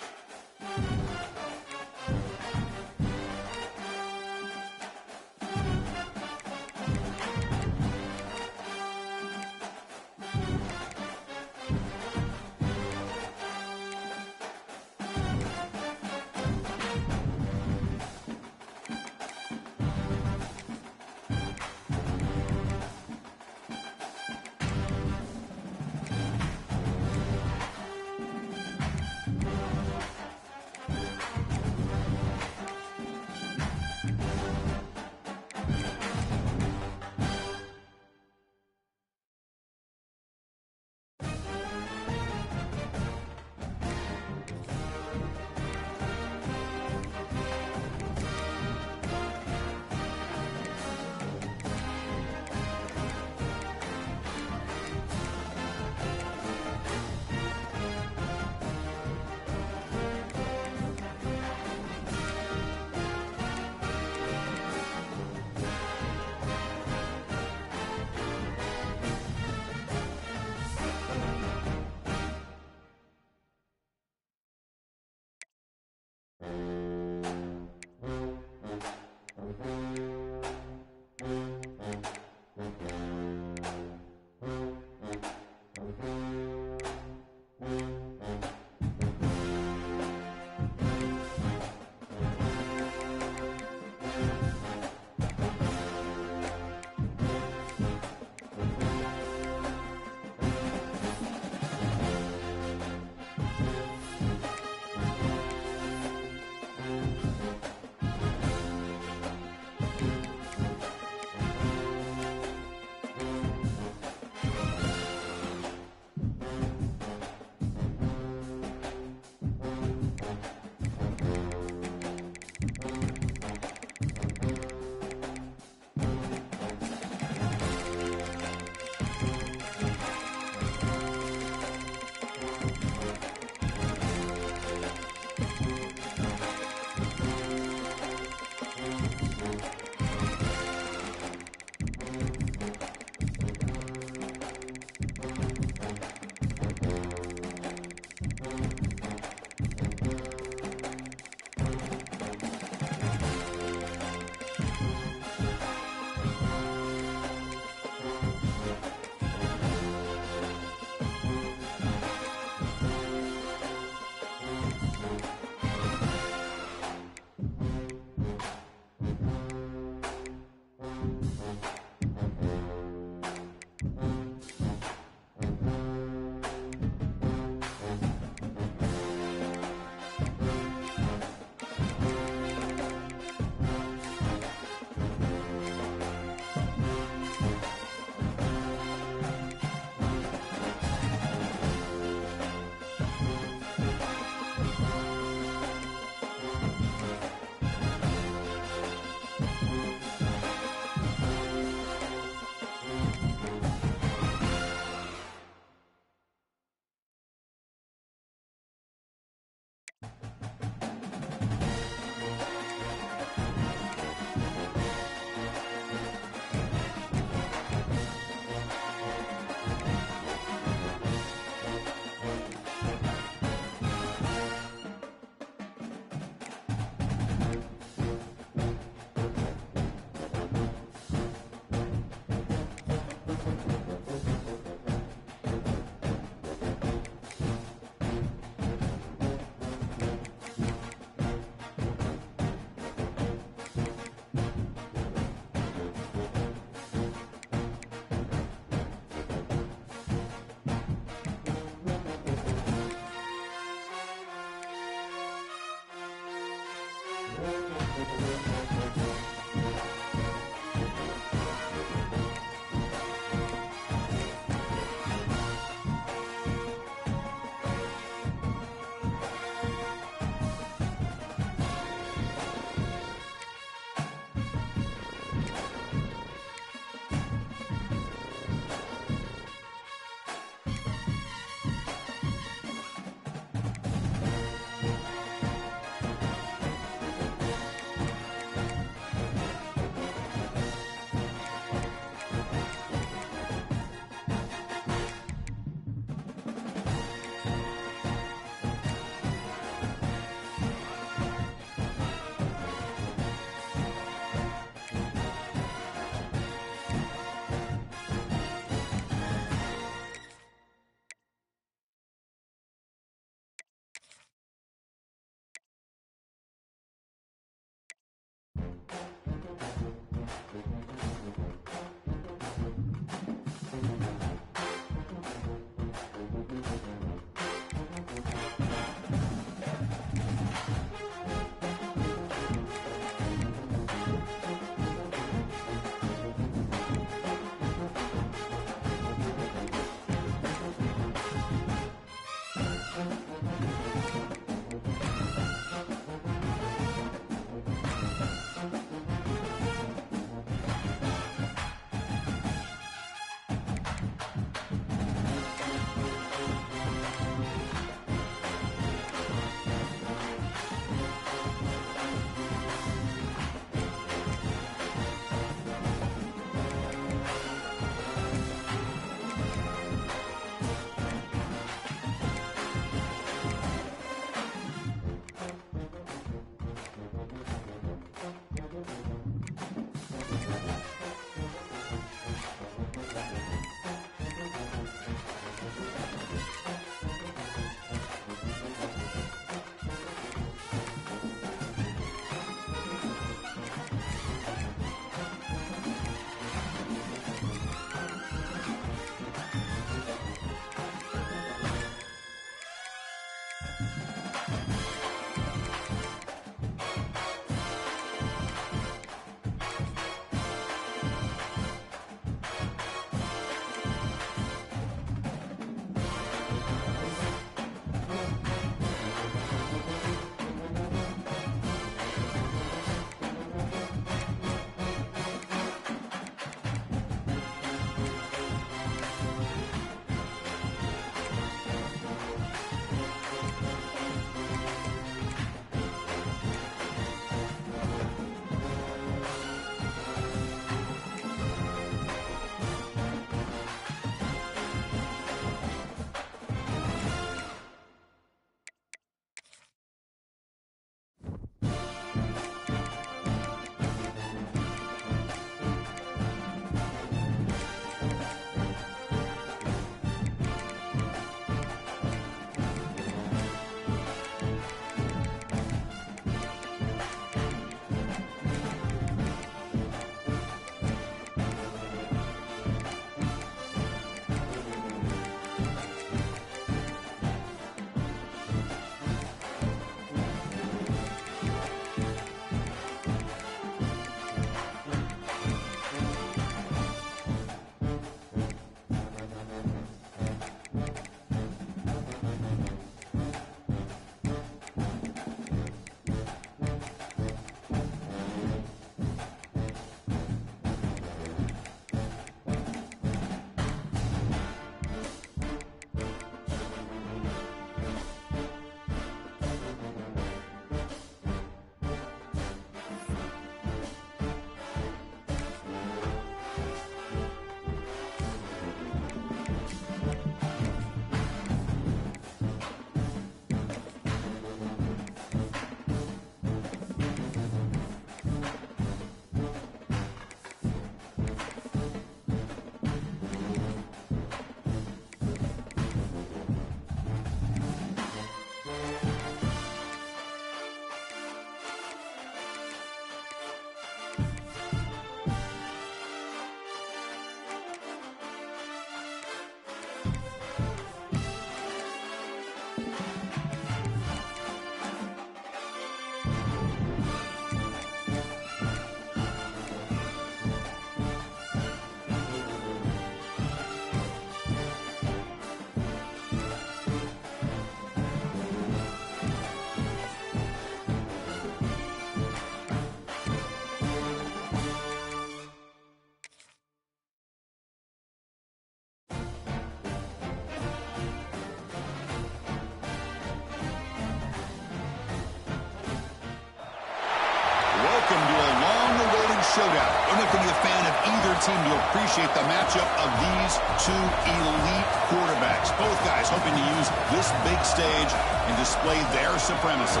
showdown. You don't have to be a fan of either team to appreciate the matchup of these two elite quarterbacks. Both guys hoping to use this big stage and display their supremacy.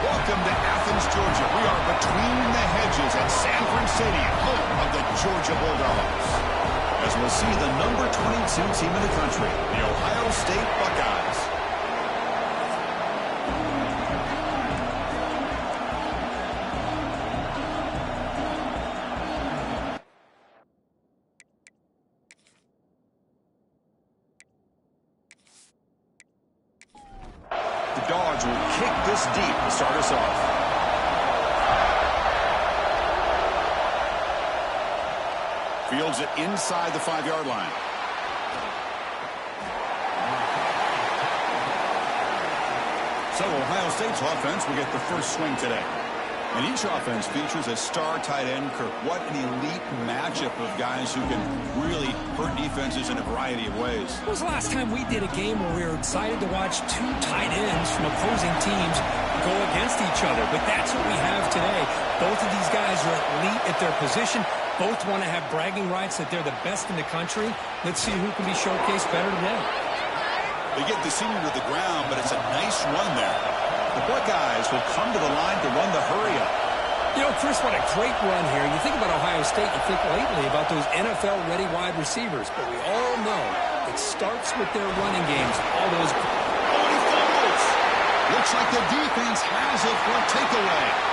Welcome to Athens, Georgia. We are between the hedges at Sanford Stadium, home of the Georgia Bulldogs. As we'll see the number 22 team in the country, the Ohio State Buckeyes. The Dogs will kick this deep to start us off. Fields it inside the 5-yard line. So Ohio State's offense will get the first swing today. And each offense features a star tight end, Kirk. What an elite matchup of guys who can really hurt defenses in a variety of ways. When was the last time we did a game where we were excited to watch two tight ends from opposing teams go against each other? But that's what we have today. Both of these guys are elite at their position. Both want to have bragging rights that they're the best in the country. Let's see who can be showcased better today. They get the senior to the ground, but it's a nice run there. The Buckeyes will come to the line to run the hurry-up. You know, Chris, what a great run here. You think about Ohio State, you think lately about those NFL-ready wide receivers. But we all know it starts with their running games. All those... Oh, he fumbles! Looks like the defense has it for a takeaway.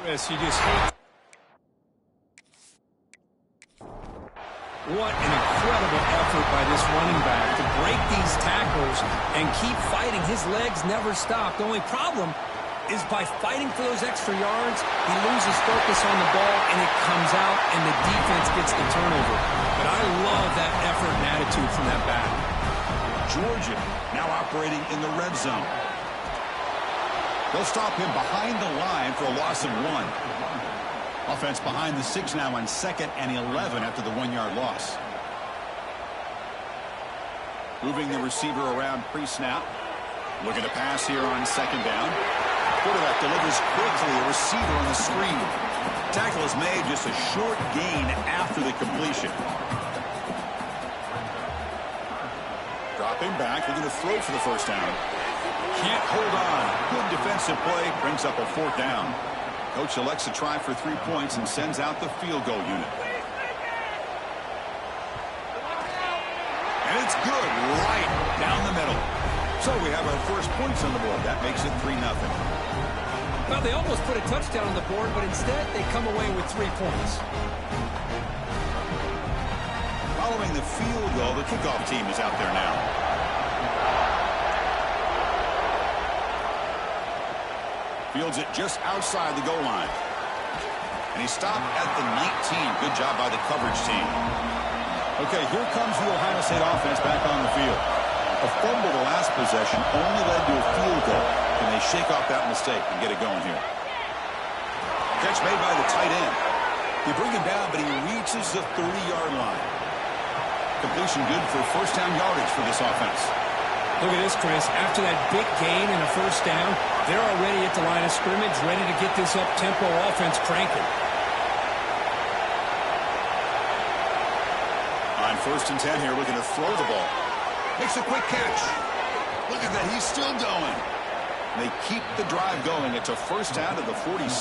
Chris, you just hate... What an incredible effort by this running back to break these tackles and keep fighting. His legs never stop. The only problem is by fighting for those extra yards, he loses focus on the ball, and it comes out, and the defense gets the turnover. But I love that effort and attitude from that back. Georgia now operating in the red zone. They'll stop him behind the line for a loss of 1. Offense behind the 6 now on 2nd and 11 after the 1-yard loss. Moving the receiver around pre-snap. Looking to pass here on 2nd down. Quarterback delivers quickly, a receiver on the screen. Tackle is made, just a short gain after the completion. Dropping back, looking to throw for the first down. Can't hold on. Good defensive play, brings up a 4th down. Coach elects to try for 3 points and sends out the field goal unit. And it's good, right down the middle. So we have our first points on the board. That makes it 3-0. Well, they almost put a touchdown on the board, but instead they come away with 3 points. Following the field goal, the kickoff team is out there now. Fields it just outside the goal line. And he stopped at the 19. Good job by the coverage team. Okay, here comes the Ohio State offense back on the field. A fumble the last possession only led to a field goal. Can they shake off that mistake and get it going here? Catch made by the tight end. They bring him down, but he reaches the 30-yard line. Completion good for first down yardage for this offense. Look at this, Chris. After that big gain and a first down, they're already at the line of scrimmage, ready to get this up-tempo offense cranking. On 1st and 10 here, looking to throw the ball. Makes a quick catch. Look at that, he's still going. They keep the drive going. It's a first down to the 46.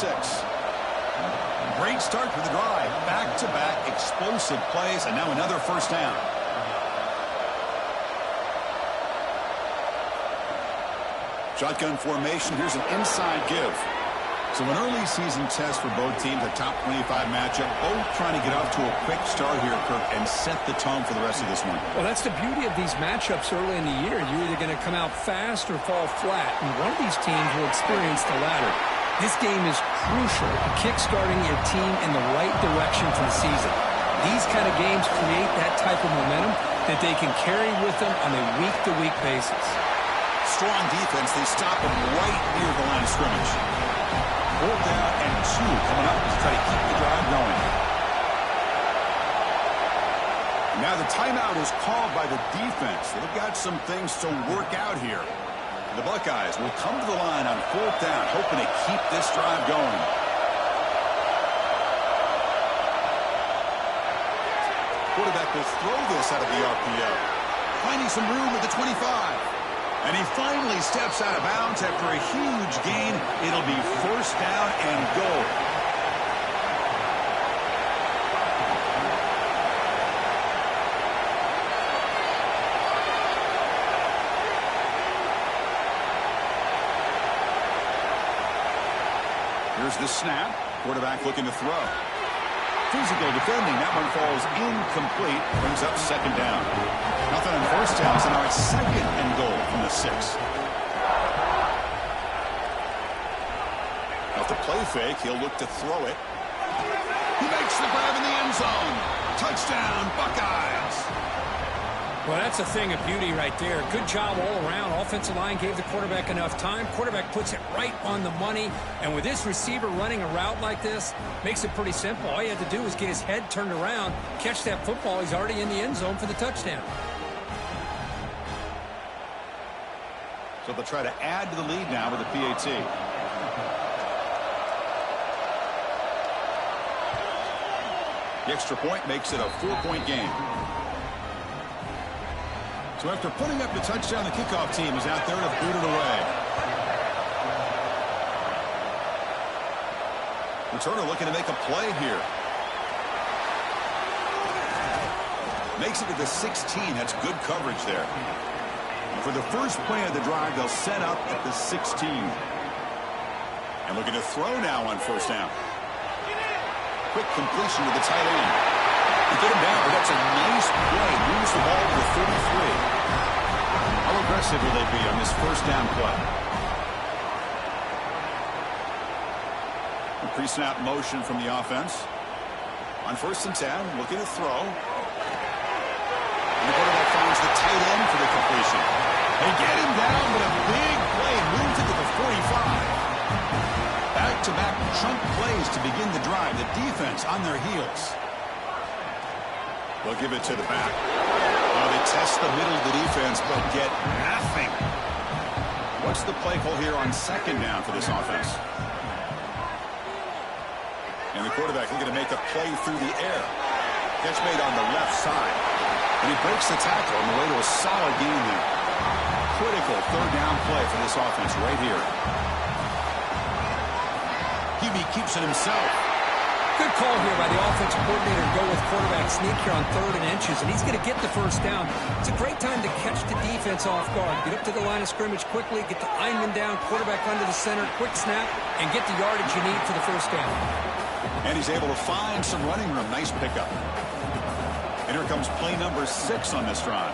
Great start for the drive. Back-to-back explosive plays, and now another first down. Shotgun formation. Here's an inside give. So an early season test for both teams, a top 25 matchup, both trying to get off to a quick start here, Kirk, and set the tone for the rest of this one. Well, that's the beauty of these matchups early in the year. You're either going to come out fast or fall flat, and one of these teams will experience the latter. This game is crucial, kickstarting your team in the right direction for the season. These kind of games create that type of momentum that they can carry with them on a week-to-week basis. Strong defense. They stop him right near the line of scrimmage. 4th down and 2 coming up to try to keep the drive going. Now the timeout is called by the defense. They've got some things to work out here. The Buckeyes will come to the line on 4th down, hoping to keep this drive going. Quarterback will throw this out of the RPO. Finding some room at the 25. And he finally steps out of bounds after a huge gain. It'll be 1st down and goal. Here's the snap. Quarterback looking to throw. Physical defending. That one falls incomplete. Brings up 2nd down. Nothing on 1st down, so now it's 2nd and goal from the 6. Off the play fake, he'll look to throw it. He makes the grab in the end zone. Touchdown, Buckeyes. Well, that's a thing of beauty right there. Good job all around. Offensive line gave the quarterback enough time. Quarterback puts it right on the money. And with this receiver running a route like this, makes it pretty simple. All you have to do is get his head turned around, catch that football. He's already in the end zone for the touchdown. So they'll try to add to the lead now with a PAT. The extra point makes it a 4-point game. So after putting up the touchdown, the kickoff team is out there to boot it away. Returner looking to make a play here. Makes it to the 16. That's good coverage there. And for the first play of the drive, they'll set up at the 16. And looking to throw now on 1st down. Quick completion to the tight end. To get him down, but that's a nice play. Moves the ball to the 33. How aggressive will they be on this 1st down play? A pre-snap motion from the offense. On 1st and 10, looking to throw. And the quarterback finds the tight end for the completion. They get him down, but a big play moves it to the 45. Back-to-back chunk plays to begin the drive. The defense on their heels. They'll give it to the back. They test the middle of the defense, but get nothing. What's the play call here on 2nd down for this offense? And the quarterback looking to make a play through the air. Catch made on the left side. And he breaks the tackle on the way to a solid gain there. Critical 3rd down play for this offense right here. Hubie keeps it himself. Good call here by the offensive coordinator to go with quarterback sneak here on 3rd and inches, and he's going to get the 1st down. It's a great time to catch the defense off guard. Get up to the line of scrimmage quickly, get the lineman down, quarterback under the center, quick snap, and get the yardage you need for the 1st down. And he's able to find some running room. Nice pickup. And here comes play number 6 on this drive.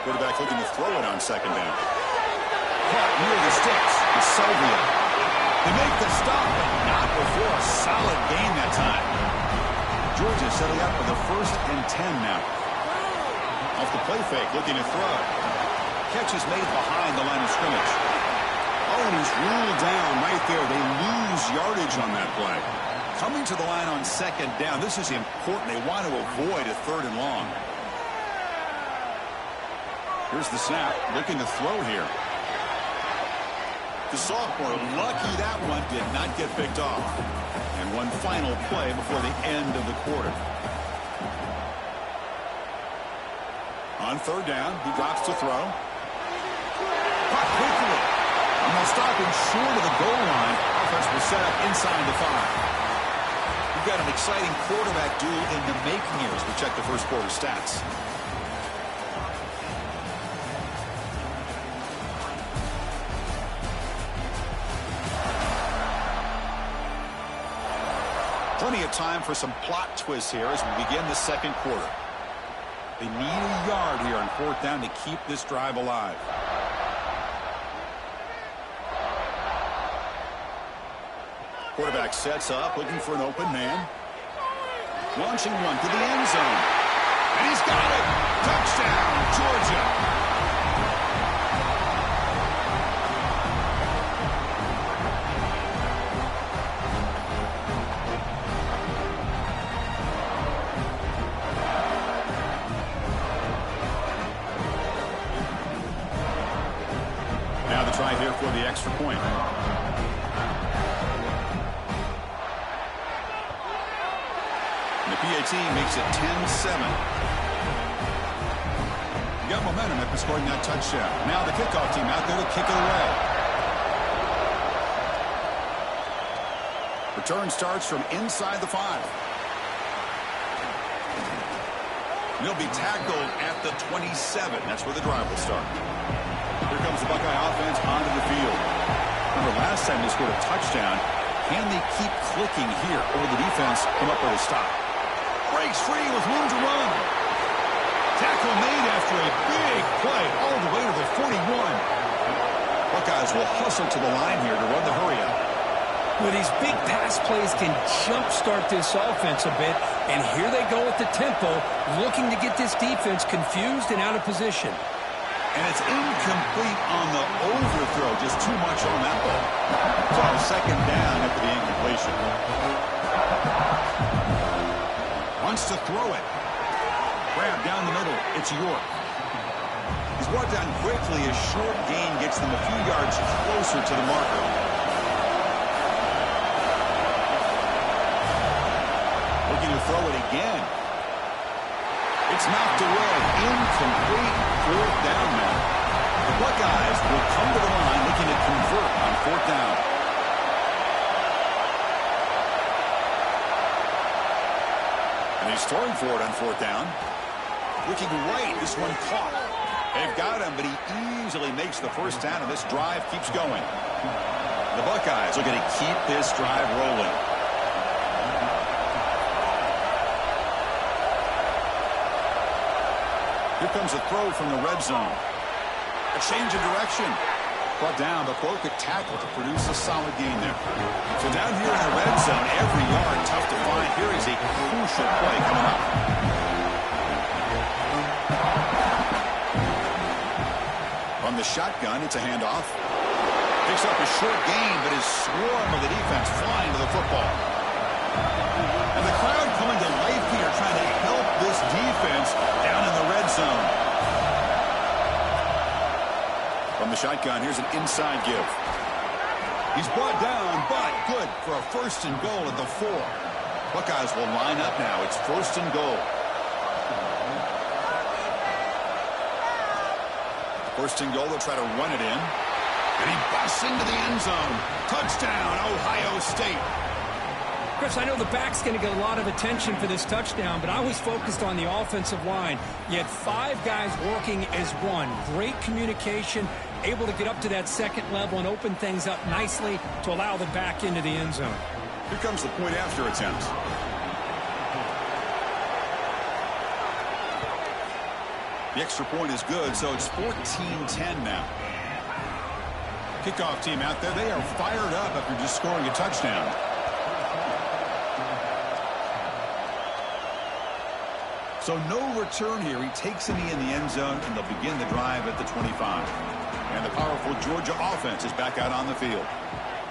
Quarterback looking to throw it on 2nd down. Caught near the sticks. It's Sylvia. They make the stop, but not before a solid gain that time. Georgia setting up for the 1st and 10 now. Off the play fake, looking to throw. Catch is made behind the line of scrimmage. Oh, and he's ruled down right there. They lose yardage on that play. Coming to the line on 2nd down. This is important. They want to avoid a 3rd and long. Here's the snap. Looking to throw here. The sophomore, lucky that one did not get picked off. And one final play before the end of the quarter. On 3rd down, he drops to throw. Caught quickly. And they'll stop him short of the goal line. Offense will set up inside the 5. We've got an exciting quarterback duel in the making here as we check the 1st quarter stats. Plenty of time for some plot twists here as we begin the second quarter. They need a yard here on fourth down to keep this drive alive. Quarterback sets up, looking for an open man. Launching one to the end zone. And he's got it! Touchdown, Georgia! Now the try here for the extra point. PAT makes it 10-7. You got momentum after scoring that touchdown. Now the kickoff team out there to kick it away. Return starts from inside the 5. He'll be tackled at the 27. That's where the drive will start. Here comes the Buckeye offense onto the field. Remember last time they scored a touchdown. Can they keep clicking here, or will the defense come up with a stop? Breaks free with room to run. Tackle made after a big play all the way to the 41. Buckeyes will hustle to the line here to run the hurry up. Well, these big pass plays can jumpstart this offense a bit, and here they go at the tempo, looking to get this defense confused and out of position. And it's incomplete on the overthrow, just too much on that ball. So second down after the incompletion. Wants to throw it. Grab down the middle. It's York. He's brought down quickly. A short gain gets them a few yards closer to the marker. Looking to throw it again. It's knocked away. Incomplete. Fourth down now. The Buckeyes will come to the line looking to convert on fourth down. And he's throwing for it on fourth down. Looking right, this one caught. They've got him, but he easily makes the first down, and this drive keeps going. The Buckeyes are going to keep this drive rolling. Here comes a throw from the red zone. A change of direction. Brought down, but broke a tackle to produce a solid gain there. So down here in the red zone, every yard tough to find. Here is a crucial play coming up. From the shotgun, it's a handoff. Picks up a short gain, but his swarm of the defense flying to the football. And the crowd coming to life here, trying to help this defense down in the red zone. From the shotgun, here's an inside give. He's brought down, but good for a first and goal at the 4. Buckeyes will line up now. It's first and goal. First and goal, they'll try to run it in. And he busts into the end zone. Touchdown, Ohio State. Chris, I know the back's going to get a lot of attention for this touchdown, but I was focused on the offensive line. You had 5 guys working as one. Great communication, able to get up to that second level and open things up nicely to allow the back into the end zone. Here comes the point after attempt. The extra point is good, so it's 14-10 now. Kickoff team out there, they are fired up after just scoring a touchdown. So no return here. He takes it in the end zone, and they'll begin the drive at the 25. And the powerful Georgia offense is back out on the field.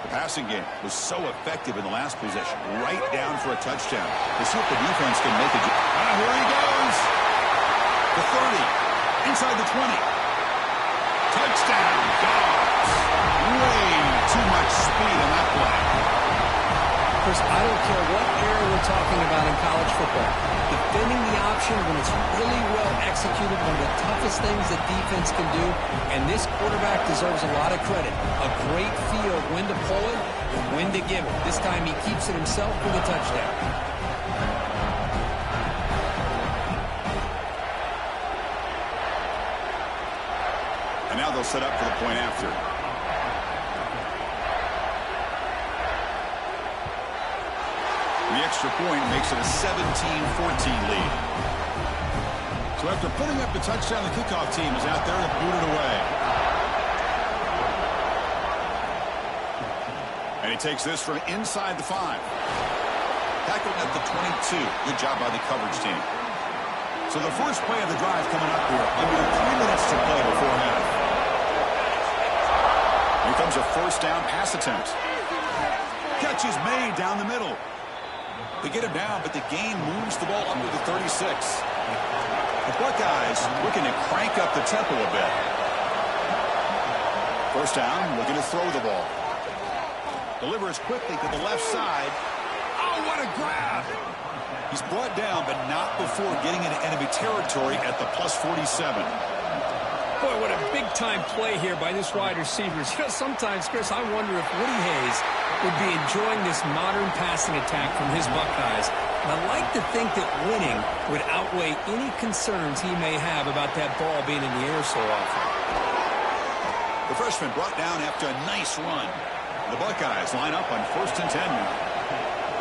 The passing game was so effective in the last possession, right down for a touchdown. Let's see if the defense can make it. Ah, here he goes. The 30, inside the 20. Touchdown, Dogs. Way too much speed on that play. Chris, I don't care what era we're talking about in college football. Defending the option when it's really well executed, one of the toughest things that defense can do, and this quarterback deserves a lot of credit. A great feel of when to pull it and when to give it. This time he keeps it himself for the touchdown. And now they'll set up for the point after. The extra point makes it a 17-14 lead. So after putting up the touchdown, the kickoff team is out there to boot it away. And he takes this from inside the 5. Tackled at the 22. Good job by the coverage team. So the first play of the drive coming up here. Under 3 minutes to play before half. Here comes a first down pass attempt. Catch is made down the middle. They get him down, but the gain moves the ball under the 36. The Buckeyes looking to crank up the tempo a bit. First down, looking to throw the ball. Delivers quickly to the left side. Oh, what a grab! He's brought down, but not before getting into enemy territory at the plus 47. Boy, what a big-time play here by this wide receiver. You know, sometimes, Chris, I wonder if Woody Hayes would be enjoying this modern passing attack from his Buckeyes. And I like to think that winning would outweigh any concerns he may have about that ball being in the air so often. The freshman brought down after a nice run. The Buckeyes line up on 1st and 10 now.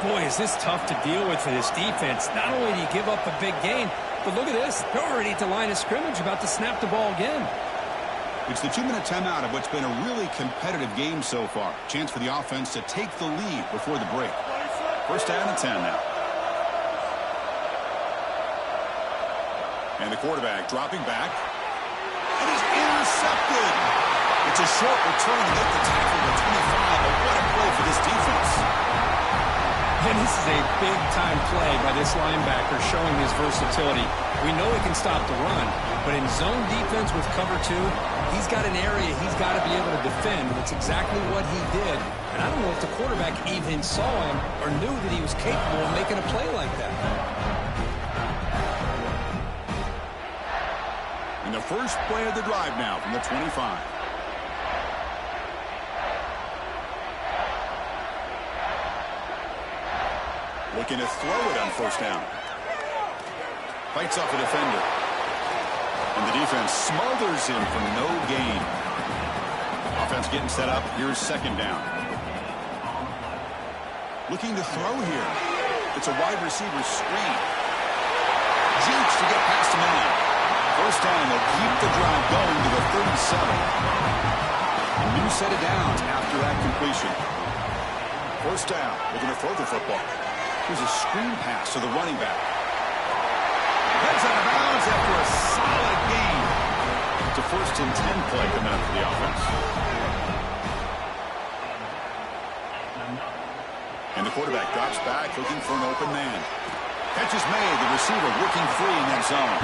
Boy, is this tough to deal with for this defense. Not only do you give up a big gain, but look at this. They're already at the line of scrimmage, about to snap the ball again. It's the 2-minute timeout of what's been a really competitive game so far. Chance for the offense to take the lead before the break. First down and 10 now. And the quarterback dropping back. And he's intercepted. It's a short return to get the tackle to 25. But what a play for this defense. And this is a big-time play by this linebacker showing his versatility. We know he can stop the run, but in zone defense with cover 2, he's got an area he's got to be able to defend. That's exactly what he did. And I don't know if the quarterback even saw him or knew that he was capable of making a play like that. And the first play of the drive now from the 25. Looking to throw it on first down. Fights off a defender. And the defense smothers him for no gain. Offense getting set up. Here's second down. Looking to throw here. It's a wide receiver screen. Jukes to get past the man. First down. They'll keep the drive going to the 37. A new set of downs after that completion. First down. Looking to throw the football. Here's a screen pass to the running back. Heads out of bounds after a solid gain. It's a 1st and 10 play coming up for the offense. And the quarterback drops back looking for an open man. Catch is made. The receiver working free in that zone.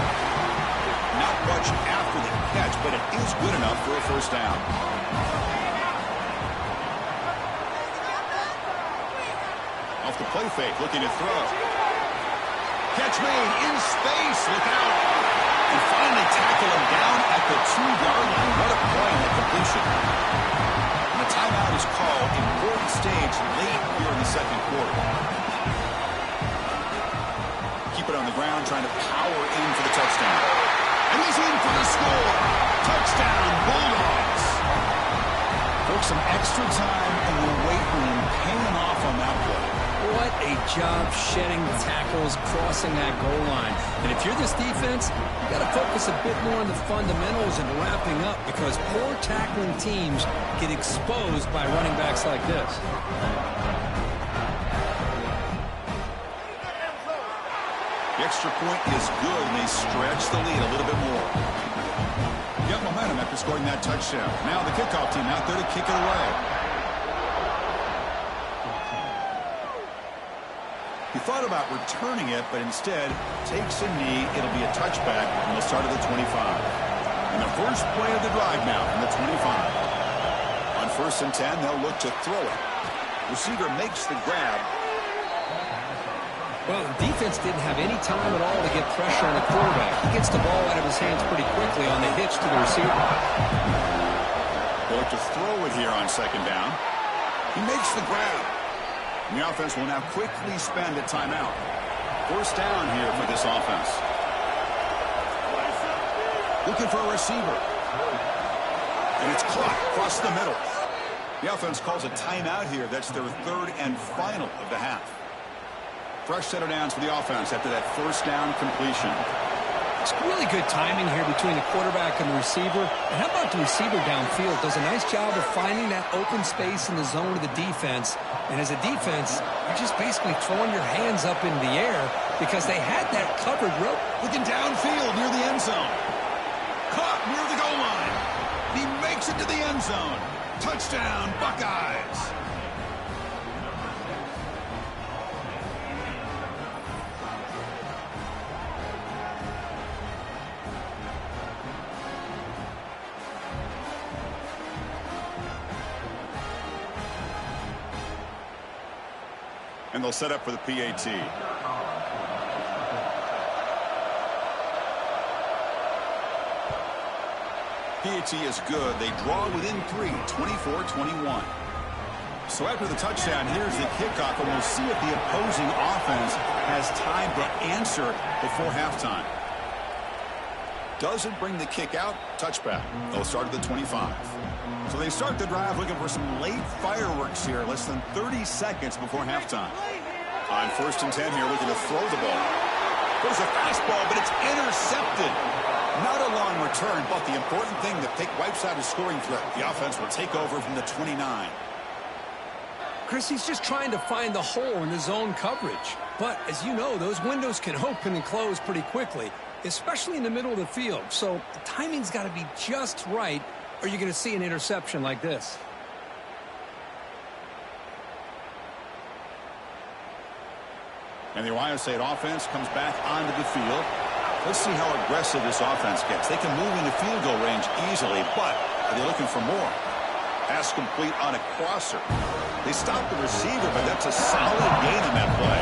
Not much after the catch, but it is good enough for a first down. Off the play fake, looking to throw. Catch made in space. Look out. And finally tackle him down at the 2-yard line. What a play in the completion. And the timeout is called. Important stage late here in the second quarter. Keep it on the ground, trying to power in for the touchdown. And he's in for the score. Touchdown, Bulldogs. Took some extra time in the weight room paying off on that play. What a job shedding tackles, crossing that goal line. And if you're this defense, you got to focus a bit more on the fundamentals and wrapping up, because poor tackling teams get exposed by running backs like this. The extra point is good, and they stretch the lead a little bit more. Got momentum after scoring that touchdown. Now the kickoff team out there to kick it away. He thought about returning it, but instead takes a knee. It'll be a touchback, and they'll start at the 25. And the first play of the drive now from the 25. On 1st and 10, they'll look to throw it. Receiver makes the grab. Well, the defense didn't have any time at all to get pressure on the quarterback. He gets the ball out of his hands pretty quickly on the hitch to the receiver. They'll look to throw it here on second down. He makes the grab. And the offense will now quickly spend a timeout. First down here for this offense. Looking for a receiver. And it's caught across the middle. The offense calls a timeout here. That's their 3rd and final of the half. fresh set of downs for the offense after that first down completion. It's really good timing here between the quarterback and the receiver. And how about the receiver downfield? Does a nice job of finding that open space in the zone of the defense. And as a defense, you're just basically throwing your hands up in the air because they had that covered rope. Looking downfield near the end zone. Caught near the goal line. He makes it to the end zone. Touchdown, Buckeyes. And they'll set up for the PAT. PAT is good. They draw within 3, 24-21. So after the touchdown, here's the kickoff, and we'll see if the opposing offense has time to answer before halftime. Doesn't bring the kick out. Touchback. They'll start at the 25. So they start the drive looking for some late fireworks here, less than 30 seconds before halftime. On 1st and 10 here, looking to throw the ball. There's a fastball, but it's intercepted. Not a long return, but the important thing, the pick wipes out a scoring threat. The offense will take over from the 29. Chris, he's just trying to find the hole in the zone coverage. But, as you know, those windows can open and close pretty quickly, especially in the middle of the field. So the timing's got to be just right, or you're going to see an interception like this. And the Ohio State offense comes back onto the field. Let's see how aggressive this offense gets. They can move into field goal range easily, but are they looking for more? Pass complete on a crosser. They stop the receiver, but that's a solid gain on that play.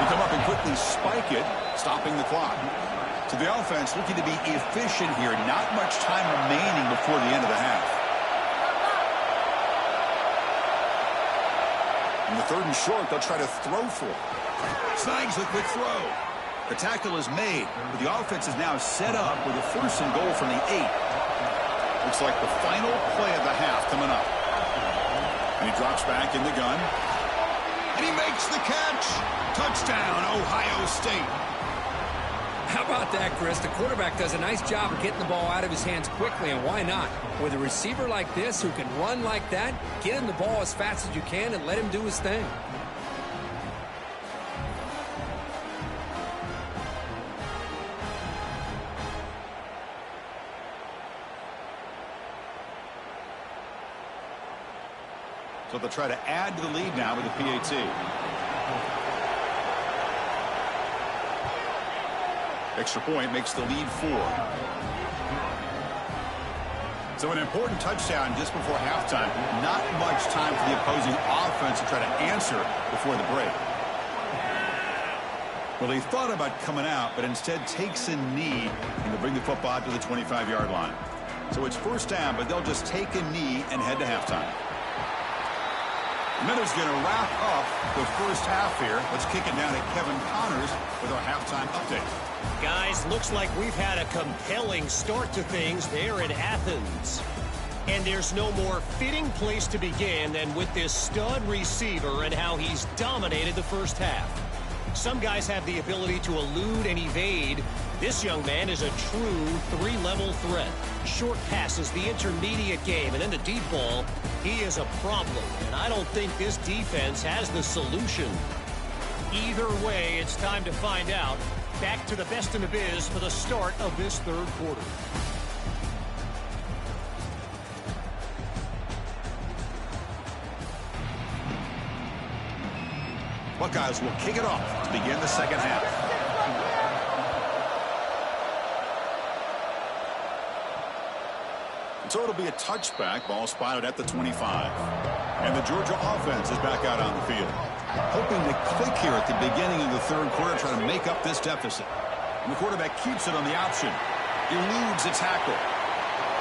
They come up and quickly spike it, stopping the clock. So the offense looking to be efficient here. Not much time remaining before the end of the half. In the 3rd and short, they'll try to throw for it. Snags the quick throw. The tackle is made, but the offense is now set up with a 1st and goal from the 8. Looks like the final play of the half coming up. And he drops back in the gun. And he makes the catch. Touchdown, Ohio State. How about that, Chris? The quarterback does a nice job of getting the ball out of his hands quickly, and why not? With a receiver like this who can run like that, get him the ball as fast as you can and let him do his thing. So they'll try to add to the lead now with the PAT. Extra point makes the lead 4. So an important touchdown just before halftime. Not much time for the opposing offense to try to answer before the break. Well, he thought about coming out, but instead takes a knee and to bring the football to the 25-yard line. So it's 1st down, but they'll just take a knee and head to halftime. Miller's going to wrap up the first half here. Let's kick it down to Kevin Connors with our halftime update. Guys, looks like we've had a compelling start to things there in Athens. And there's no more fitting place to begin than with this stud receiver and how he's dominated the first half. Some guys have the ability to elude and evade. This young man is a true 3-level threat. Short passes, the intermediate game, and then the deep ball. He is a problem, and I don't think this defense has the solution. Either way, it's time to find out. Back to the best in the biz for the start of this 3rd quarter. Buckeyes will kick it off to begin the second half. So it'll be a touchback. Ball spotted at the 25. And the Georgia offense is back out on the field. Hoping to click here at the beginning of the 3rd quarter, trying to make up this deficit. And the quarterback keeps it on the option. Eludes a tackle.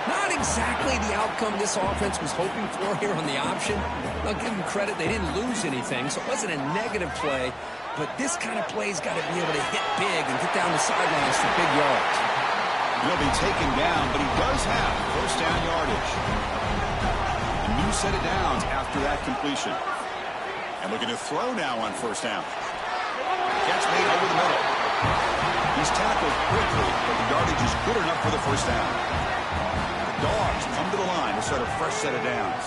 Not exactly the outcome this offense was hoping for here on the option. I'll give them credit. They didn't lose anything, so it wasn't a negative play. But this kind of play's got to be able to hit big and get down the sidelines for big yards. He'll be taken down, but he does have 1st down yardage. A new set of downs after that completion. And And looking to throw now on first down. Catch made over the middle. He's tackled quickly, but the yardage is good enough for the first down. The Dogs come to the line to start a fresh set of downs.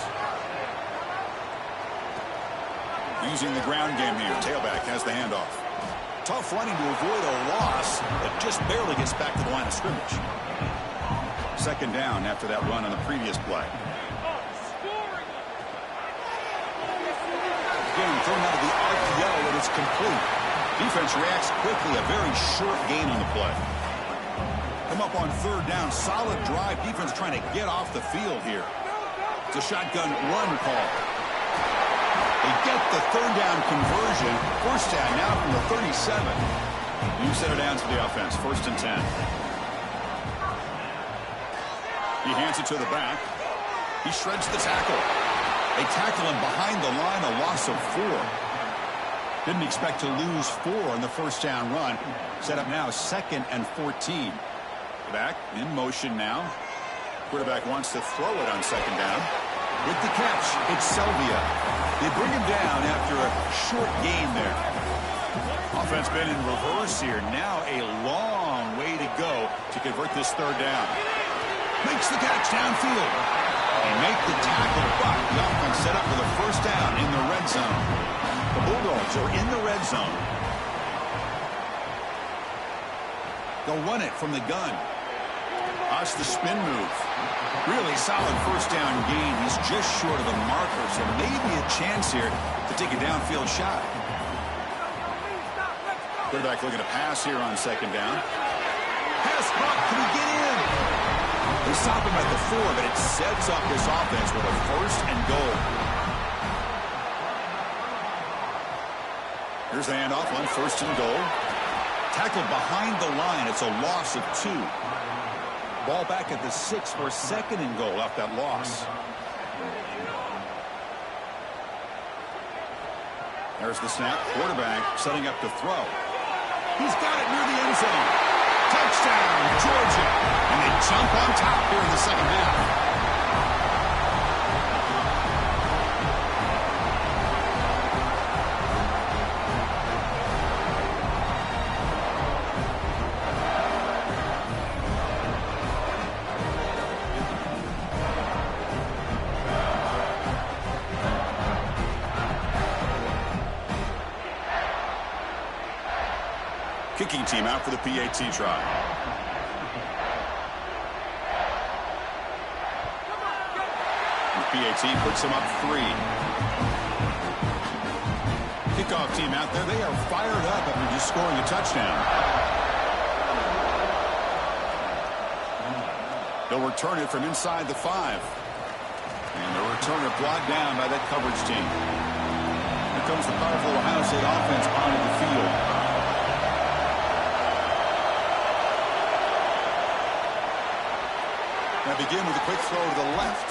Using the ground game here. Tailback has the handoff. Tough running to avoid a loss, but just barely gets back to the line of scrimmage. Second down after that run on the previous play. Again, thrown out of the RPO, and it's complete. Defense reacts quickly. A very short gain on the play. Come up on third down. Solid drive. Defense trying to get off the field here. It's a shotgun run call. They get the third down conversion. First down now from the 37. New set of downs for the offense. First and 10. He hands it to the back. He shreds the tackle. They tackle him behind the line, a loss of 4. Didn't expect to lose 4 on the first down run. Set up now, 2nd and 14. Back in motion now. Quarterback wants to throw it on second down. With the catch, it's Selvia. They bring him down after a short gain there. Offense been in reverse here. Now a long way to go to convert this third down. Makes the catch downfield. They make the tackle, but the offense set up for the first down in the red zone. The Bulldogs are in the red zone. They'll run it from the gun. Watch the spin move. Really solid first down gain. He's just short of the marker, so maybe a chance here to take a downfield shot. Quarterback looking to pass here on second down. Pass caught. Can he get in? They stop him at the 4, but it sets up this offense with a first and goal. Here's the handoff on first and goal. Tackled behind the line. It's a loss of 2. Ball back at the 6 for second and goal off that loss. There's the snap. Quarterback setting up to throw. He's got it near the end zone. Touchdown, Georgia. And they jump on top here in the second half. Kicking team out for the PAT try. The PAT puts them up 3. Kickoff team out there. They are fired up after just scoring a touchdown. They'll return it from inside the 5. And the returner brought down by that coverage team. Here comes the powerful Ohio State offense onto the field. Now begin with a quick throw to the left.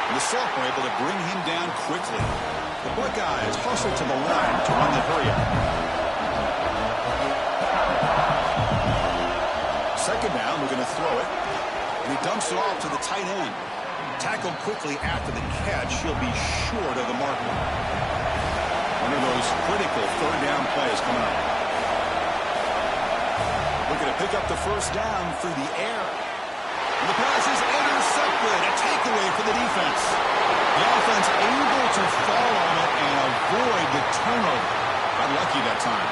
And the sophomore able to bring him down quickly. The Buckeyes hustle to the line to run the hurry up. Second down, we're going to throw it. And he dumps it off to the tight end. Tackled quickly after the catch. He'll be short of the marker. One of those critical third down plays coming up. Looking to pick up the first down through the air. And the pass is intercepted. A takeaway for the defense. The offense able to fall on it and avoid the turnover. Got lucky that time.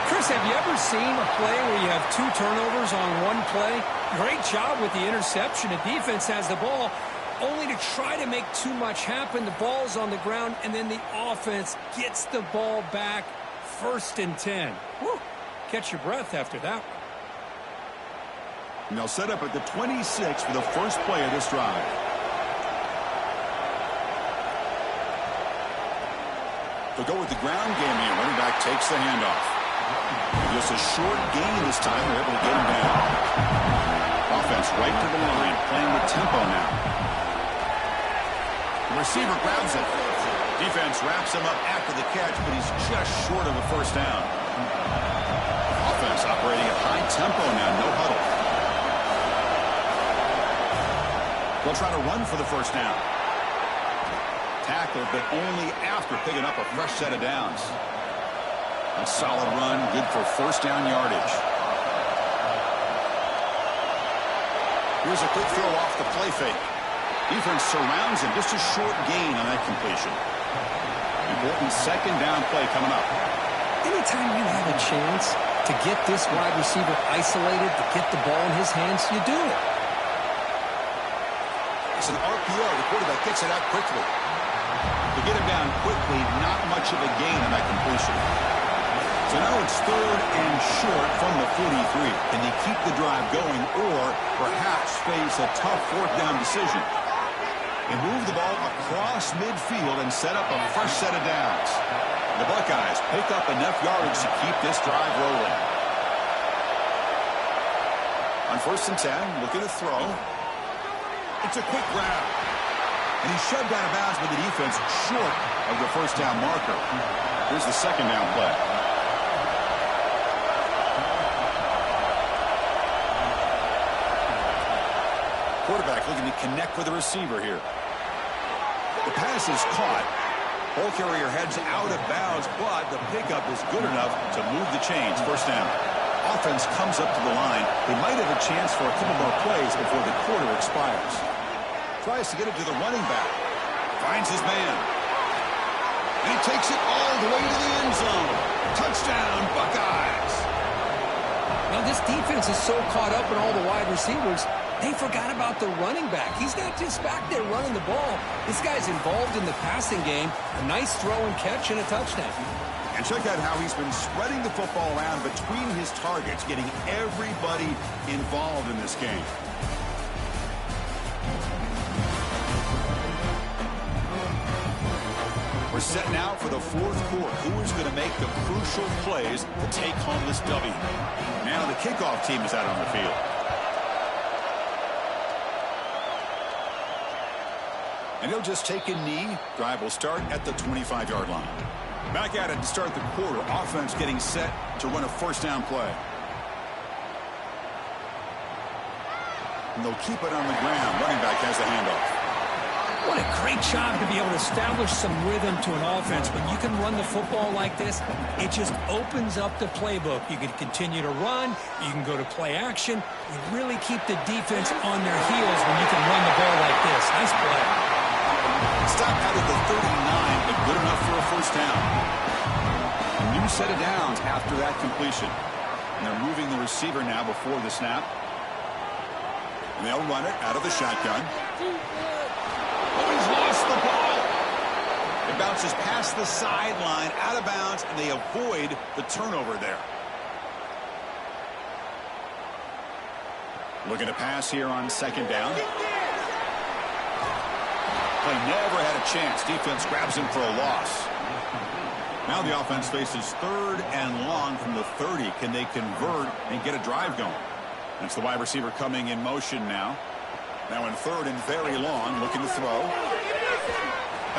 Chris, have you ever seen a play where you have 2 turnovers on one play? Great job with the interception. The defense has the ball, only to try to make too much happen. The ball's on the ground, and then the offense gets the ball back. First and 10. Woo. Catch your breath after that one. And they'll set up at the 26 for the first play of this drive. They'll go with the ground game here. Running back takes the handoff. Just a short gain this time. They're able to get him down. Offense right to the line, playing with tempo now. The receiver grabs it. Defense wraps him up after the catch, but he's just short of a first down. Offense operating at high tempo now, no huddle. They'll try to run for the first down. Tackled, but only after picking up a fresh set of downs. A solid run, good for first down yardage. Here's a quick throw off the play fake. Defense surrounds him. Just a short gain on that completion. Important second down play coming up. Anytime you have a chance to get this wide receiver isolated, to get the ball in his hands, you do it. It's an RPO. The quarterback gets it out quickly. To get him down quickly, not much of a gain on that completion. So now it's third and short from the 43. Can they keep the drive going or perhaps face a tough fourth down decision? And move the ball across midfield and set up a fresh set of downs. The Buckeyes pick up enough yardage to keep this drive rolling. On 1st and 10, looking to throw. It's a quick grab. And he's shoved out of bounds with the defense short of the first down marker. Here's the second down play. Quarterback looking to connect with the receiver here. The pass is caught. Ball carrier heads out of bounds, but the pickup is good enough to move the chains. First down. Offense comes up to the line. They might have a chance for a couple more plays before the quarter expires. Tries to get it to the running back. Finds his man. And he takes it all the way to the end zone. Touchdown, Buckeyes. Now, this defense is so caught up in all the wide receivers, they forgot about the running back. He's not just back there running the ball. This guy's involved in the passing game. A nice throw and catch and a touchdown. And check out how he's been spreading the football around between his targets, getting everybody involved in this game. We're set now for the fourth quarter. Who is going to make the crucial plays to take home this W? Now the kickoff team is out on the field. And he'll just take a knee. Drive will start at the 25-yard line. Back at it to start the quarter. Offense getting set to run a first down play. And they'll keep it on the ground. Running back has the handoff. What a great job to be able to establish some rhythm to an offense. When you can run the football like this, it just opens up the playbook. You can continue to run. You can go to play action. You really keep the defense on their heels when you can run the ball like this. Nice play. Stop out at the 39, but good enough for a first down. A new set of downs after that completion. And they're moving the receiver now before the snap. And they'll run it out of the shotgun. Oh, he's lost the ball. It bounces past the sideline, out of bounds, and they avoid the turnover there. Looking to pass here on second down. Play never had a chance. Defense grabs him for a loss. Now the offense faces third and long from the 30. Can they convert and get a drive going? That's the wide receiver coming in motion now. Now in third and very long, looking to throw.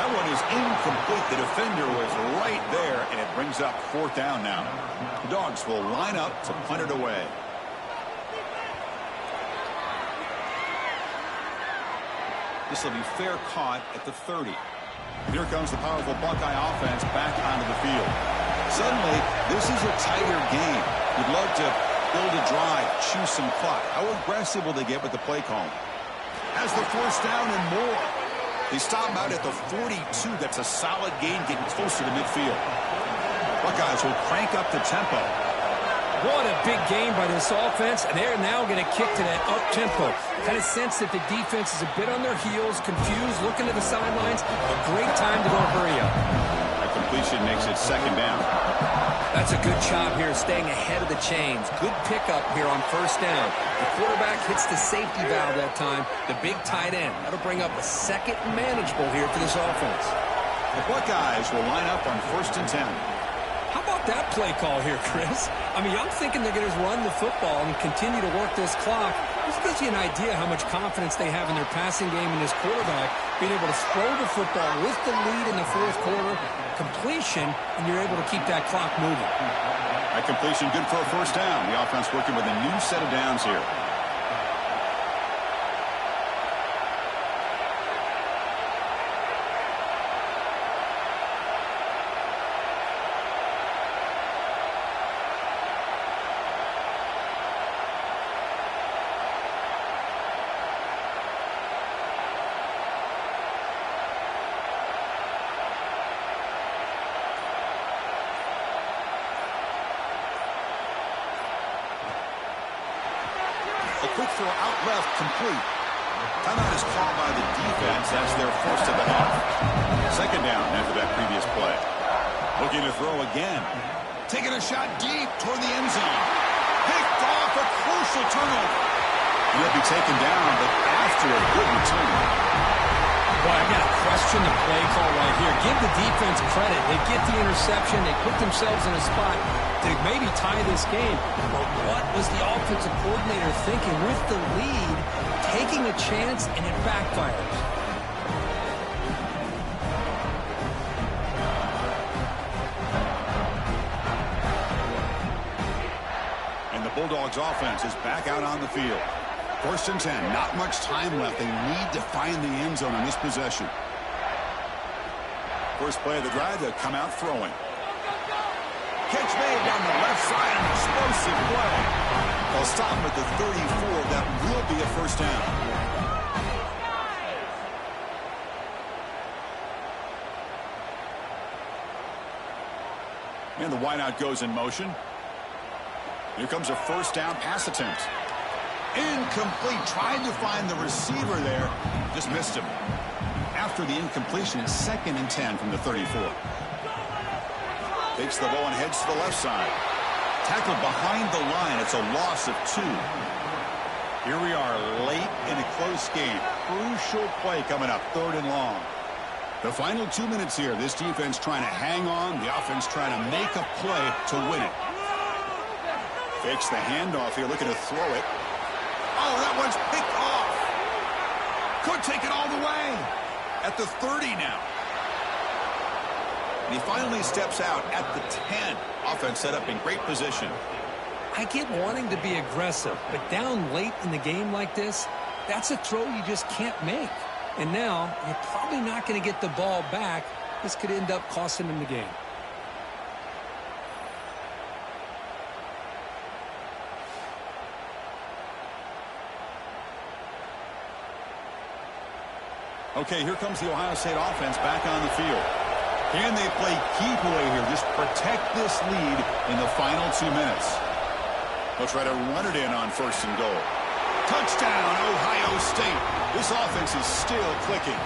That one is incomplete. The defender was right there, and it brings up fourth down now. The Dogs will line up to punt it away. This will be fair caught at the 30. Here comes the powerful Buckeye offense back onto the field. Suddenly, this is a tighter game. You'd love to build a drive, choose some clock. How aggressive will they get with the play call? Has the first down and more. They stop him out at the 42. That's a solid gain, getting closer to midfield. Buckeyes will crank up the tempo. What a big game by this offense, and they're now going to kick to that up-tempo. Kind of sense that the defense is a bit on their heels, confused, looking to the sidelines. A great time to go hurry up. That completion makes it second down. That's a good job here, staying ahead of the chains. Good pickup here on first down. The quarterback hits the safety valve that time, the big tight end. That'll bring up a second and manageable here for this offense. The Buckeyes will line up on 1st and 10. How about that play call here, Chris? I mean, I'm thinking they're going to run the football and continue to work this clock. This gives you an idea how much confidence they have in their passing game and this quarterback being able to throw the football with the lead in the fourth quarter, completion, and you're able to keep that clock moving. That completion good for a first down. The offense working with a new set of downs here. quick throw out left, complete. Timeout is called by the defense. That's their first of the half. Second down after that previous play. Looking to throw again. Taking a shot deep toward the end zone. Picked off, a crucial turnover. He'll be taken down, but after a good return. Boy, I got to question the play call right here. Give the defense credit. They get the interception. They put themselves in a spot to maybe tie this game. But what was the offensive coordinator thinking with the lead, taking a chance, and it backfires? And the Bulldogs offense is back out on the field. First and 10, not much time left. They need to find the end zone on this possession. First play of the drive, they'll come out throwing. Catch made down the left side, an explosive play. They'll stop him at the 34. That will be a first down. And the wideout goes in motion. Here comes a first down pass attempt. Incomplete. Tried to find the receiver there. Just missed him. After the incompletion, it's 2nd and 10 from the 34. Takes the ball and heads to the left side. Tackled behind the line. It's a loss of 2. Here we are late in a close game. Crucial play coming up. 3rd and long. The final 2 minutes here. This defense trying to hang on. The offense trying to make a play to win it. Fakes the handoff here. Looking to throw it. Oh, that one's picked off. Could take it all the way. At the 30 now. And he finally steps out at the 10. Offense set up in great position. I get wanting to be aggressive, but down late in the game like this, that's a throw you just can't make. And now, you're probably not going to get the ball back. This could end up costing him the game. Okay, here comes the Ohio State offense back on the field. Can they play keep away here? Just protect this lead in the final 2 minutes. They'll try to run it in on 1st and goal. Touchdown, Ohio State. This offense is still clicking.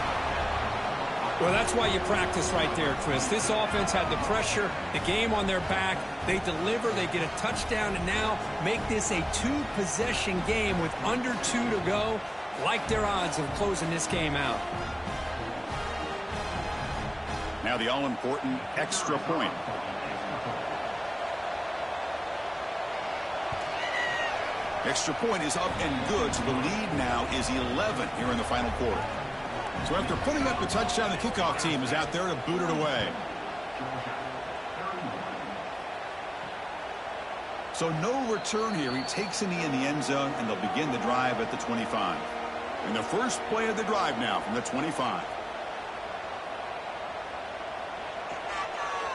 Well, that's why you practice right there, Chris. This offense had the pressure, the game on their back. They deliver, they get a touchdown, and now make this a 2-possession game with under 2 to go. Like their odds of closing this game out. Now the all-important extra point. Extra point is up and good, so the lead now is 11 here in the final quarter. So after putting up the touchdown, the kickoff team is out there to boot it away. So no return here. He takes a knee in the end zone, and they'll begin the drive at the 25. And the first play of the drive now from the 25.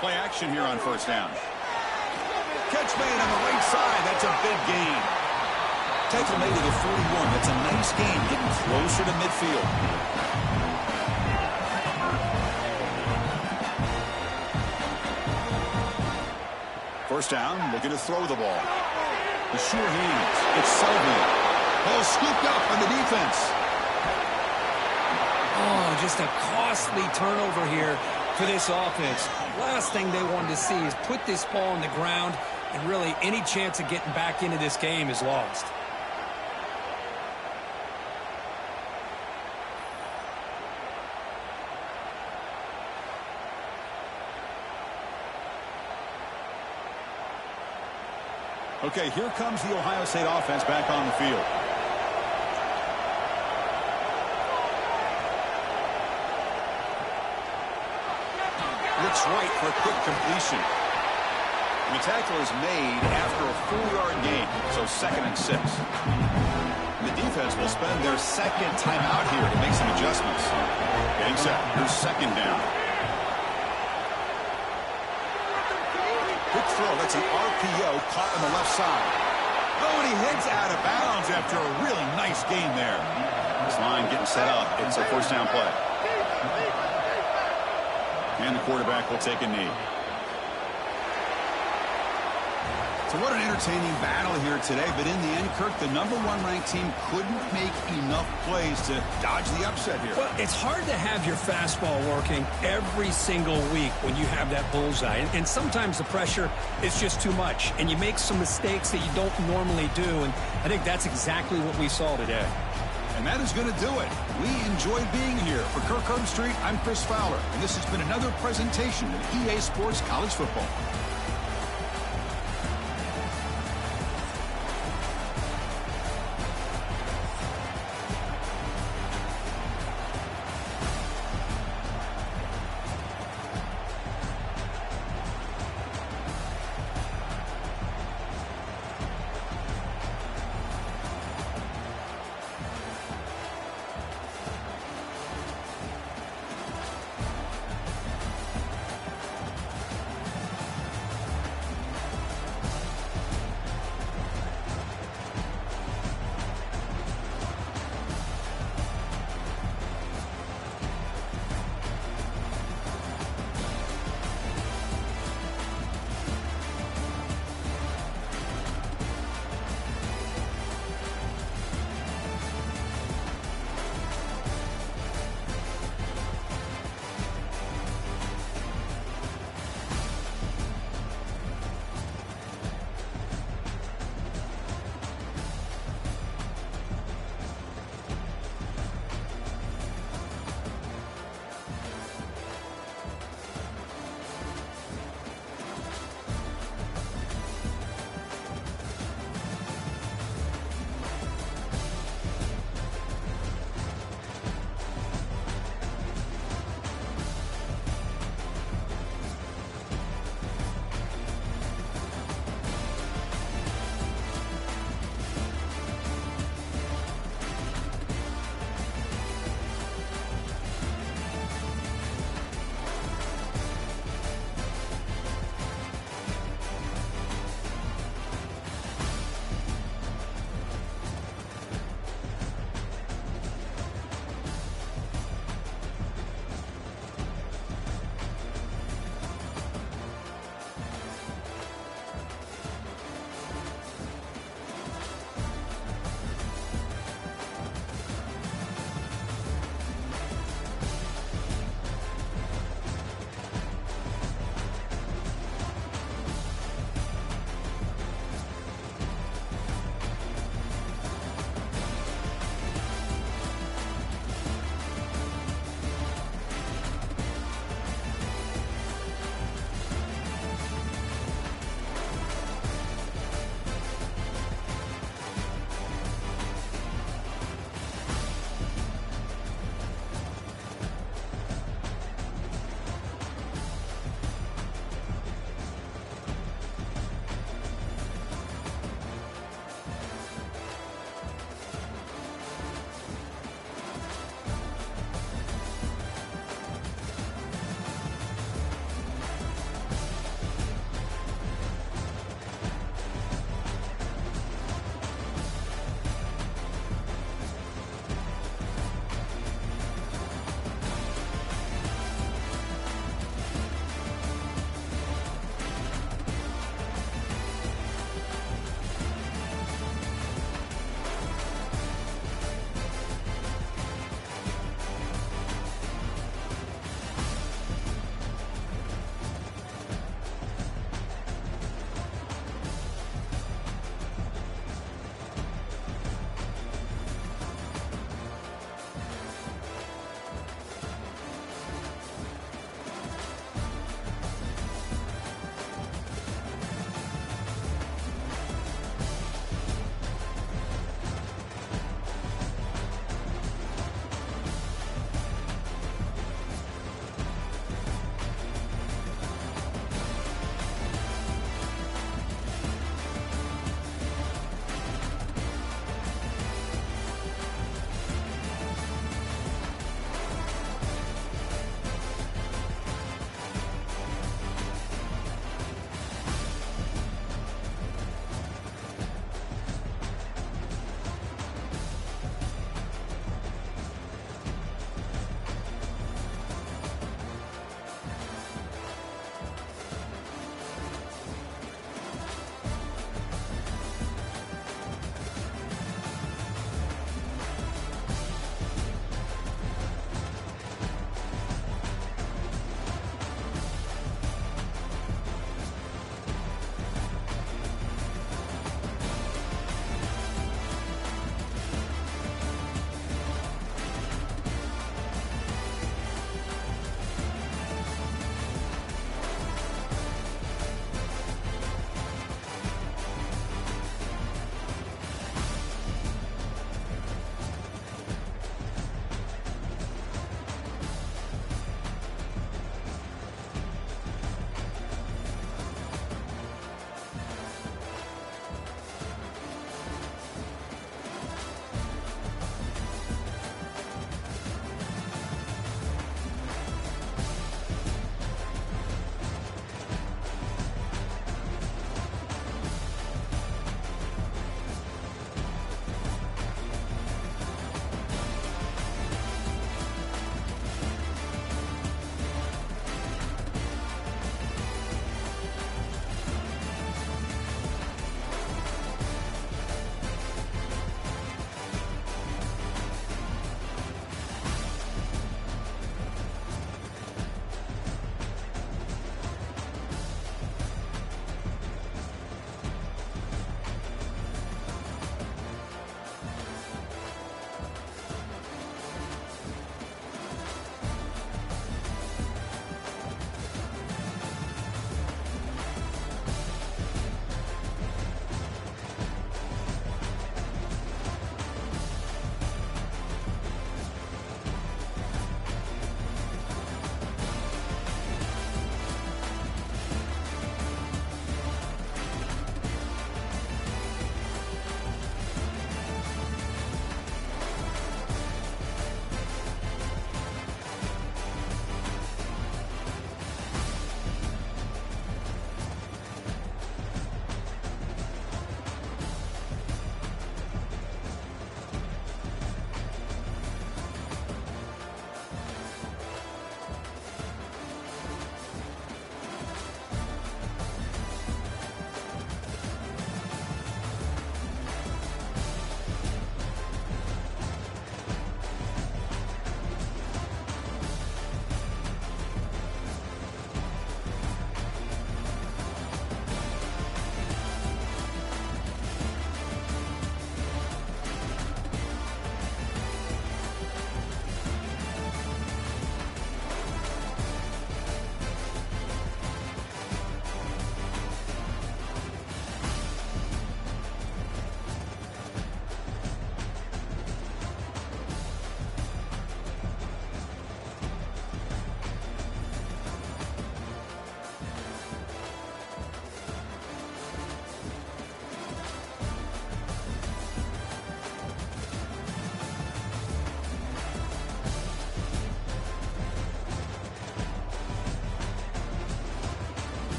Play action here on 1st down. Catch made on the right side. That's a big gain. Tackle made to the 41. That's a nice gain, getting closer to midfield. First down, looking to throw the ball. The sure hands. It's Sullivan. Ball scooped up on the defense. Oh, just a costly turnover here for this offense. Last thing they wanted to see is put this ball on the ground, and really any chance of getting back into this game is lost. Okay, here comes the Ohio State offense back on the field. Looks right for a quick completion. And the tackle is made after a 4-yard gain, so 2nd and 6. The defense will spend their 2nd timeout here to make some adjustments. Getting set. Here's 2nd down. Quick throw. That's an RPO caught on the left side. Oh, and he heads out of bounds after a really nice gain there. This line getting set up. It's a 1st down play. And the quarterback will take a knee. So what an entertaining battle here today, but in the end, Kirk, the #1 ranked team couldn't make enough plays to dodge the upset here. Well, it's hard to have your fastball working every single week when you have that bullseye. And sometimes the pressure is just too much, and you make some mistakes that you don't normally do, and I think that's exactly what we saw today. And that is going to do it. We enjoyed being here. For Kirk Herbstreit, I'm Chris Fowler, and this has been another presentation of EA Sports College Football.